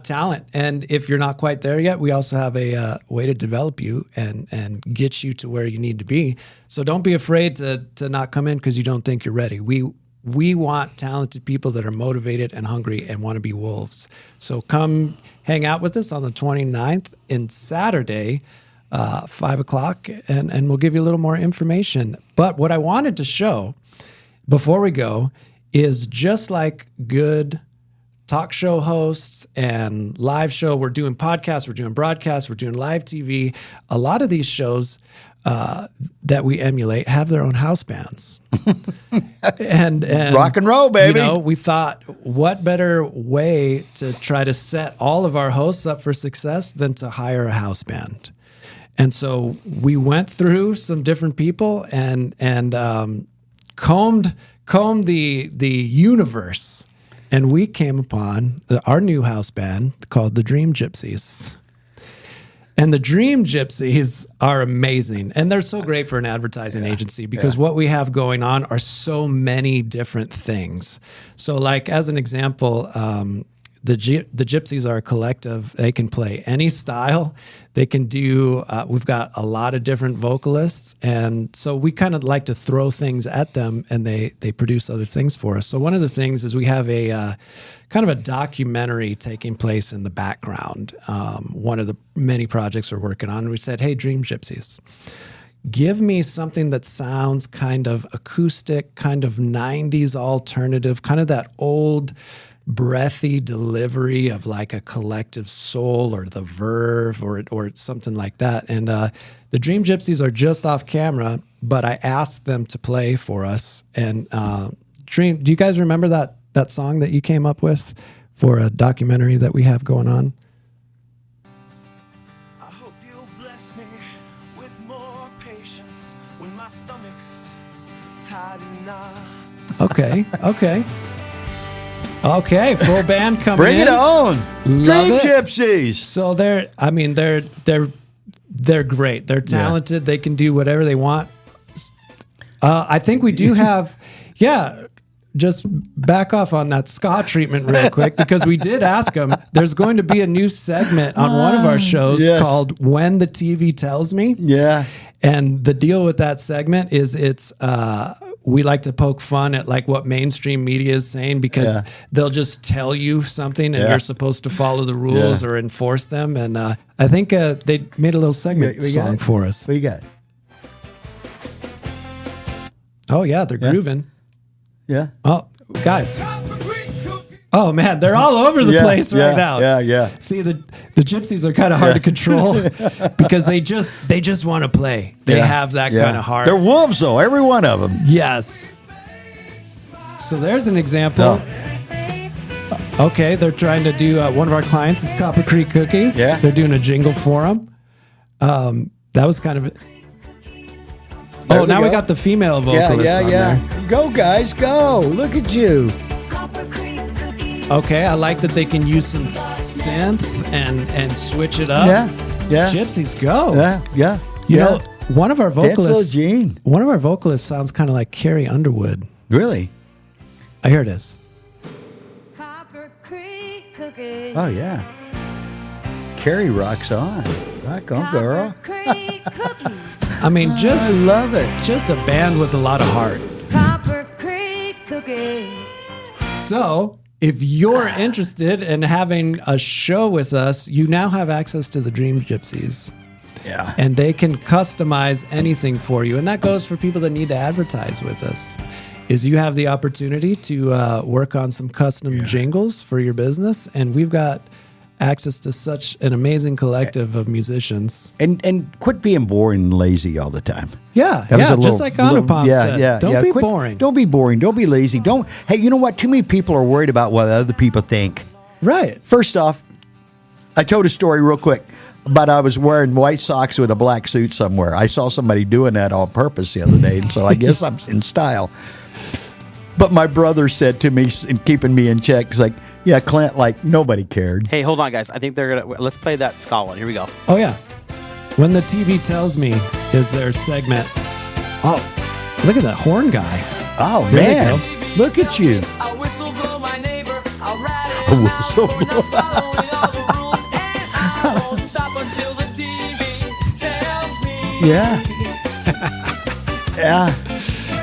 talent. And if you're not quite there yet, we also have a way to develop you and get you to where you need to be. So don't be afraid to not come in because you don't think you're ready. We want talented people that are motivated and hungry and want to be wolves. So come hang out with us on the 29th and Saturday, 5 o'clock, and we'll give you a little more information. But what I wanted to show before we go is just like good talk show hosts and live show, we're doing podcasts, we're doing broadcasts, we're doing live TV. A lot of these shows that we emulate have their own house bands. and rock and roll, baby. We thought, what better way to try to set all of our hosts up for success than to hire a house band? And so we went through some different people and combed the universe, and we came upon our new house band called the Dream Gypsies. And the Dream Gypsies are amazing. And they're so great for an advertising agency because what we have going on are so many different things. So like, as an example, the Gypsies are a collective. They can play any style. They can do, we've got a lot of different vocalists. And so we kind of like to throw things at them and they produce other things for us. So one of the things is we have a kind of a documentary taking place in the background. One of the many projects we're working on. We said, hey, Dream Gypsies, give me something that sounds kind of acoustic, kind of 90s alternative, kind of that old breathy delivery of like a Collective Soul or the Verve or something like that. And the Dream Gypsies are just off camera, but I asked them to play for us. And Dream, do you guys remember that song that you came up with for a documentary that we have going on? I hope you'll bless me with more patience when my stomach's tight enough. Okay, full band coming Bring in. it on. Love Dream it. Gypsies. So they're great. They're talented. They can do whatever they want. I think we do have, just back off on that ska treatment real quick, because we did ask him. There's going to be a new segment on one of our shows called When the TV Tells Me. Yeah. And the deal with that segment is we like to poke fun at like what mainstream media is saying, because they'll just tell you something and you're supposed to follow the rules or enforce them. And I think they made a little segment song for us. What you got? Oh, yeah, they're grooving. Yeah. Oh, guys. Oh, man, they're all over the place right now. Yeah. See, the gypsies are kind of hard to control because they just want to play. They have that kind of heart. They're wolves, though, every one of them. Yes. So there's an example. Okay, they're trying to do, one of our clients is Copper Creek Cookies. Yeah. They're doing a jingle for them. That was kind of it. Oh, now we got the female vocalist on there. Go, guys, go. Look at you. Okay, I like that they can use some synth and switch it up. Yeah. Gypsies, go. Yeah. You know, one of our vocalists Gene. sounds kind of like Carrie Underwood. Really? Here it is. Oh, yeah. Carrie rocks on. Rock on, girl. I mean, I love it. Just a band with a lot of heart. Copper Creek Cookies. So, if you're interested in having a show with us, you now have access to the Dream Gypsies. Yeah. And they can customize anything for you. And that goes for people that need to advertise with us. Is you have the opportunity to work on some custom jingles for your business. And we've got access to such an amazing collective of musicians. And quit being boring and lazy all the time. Yeah, just like Anupam said. Don't be boring. Don't be boring. Don't be lazy. Hey, you know what? Too many people are worried about what other people think. Right. First off, I told a story real quick about I was wearing white socks with a black suit somewhere. I saw somebody doing that on purpose the other day, and so I guess I'm in style. But my brother said to me, keeping me in check, he's like, yeah, Clint, like nobody cared. Hey, hold on, guys. I think they're going to... Let's play that ska one. Here we go. Oh, yeah. When the TV Tells Me is their segment. Oh, look at that horn guy. Oh, man. Look at you. I whistle blow my neighbor. I'll ride A whistle blow. stop until the TV tells me. Yeah. Yeah.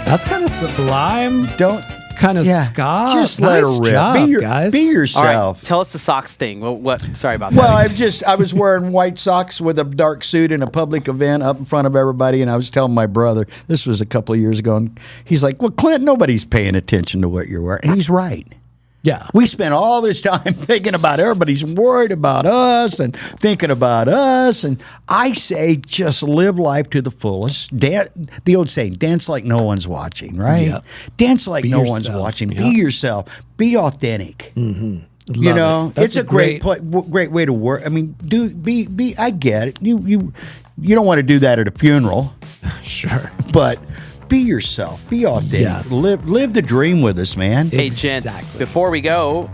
That's kind of sublime. Don't... Kind of ska. Just let her rip. Job, guys. Be yourself. All right, tell us the socks thing. What? Sorry about that. Well, I was wearing white socks with a dark suit in a public event up in front of everybody, and I was telling my brother, this was a couple of years ago, and he's like, well, Clint, nobody's paying attention to what you're wearing. And he's right. Yeah. We spent all this time thinking about everybody's worried about us and thinking about us. And I say just live life to the fullest. The old saying, dance like no one's watching, right? Yep. Dance like Be no yourself. one's watching. Yep. Be yourself. Be authentic. Mm-hmm. You know, That's it's a great way to work. I mean, be. I get it. You don't want to do that at a funeral. Sure. But be yourself. Be authentic. Yes. Live the dream with us, man. Hey, gents, before we go,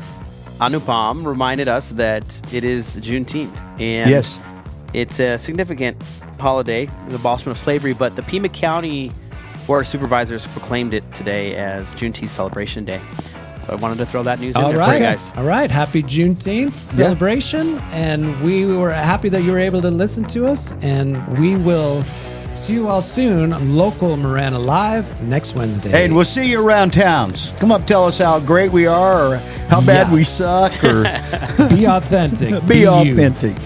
Anupam reminded us that it is Juneteenth. And yes. It's a significant holiday, the abolishment of slavery, but the Pima County Board of Supervisors proclaimed it today as Juneteenth Celebration Day. So I wanted to throw that news in there for you guys. All right. Happy Juneteenth celebration. And we were happy that you were able to listen to us. And we will see you all soon on Local Marana Live next Wednesday. Hey, and we'll see you around towns. Come up, tell us how great we are or how bad we suck. Or Be authentic. Be authentic.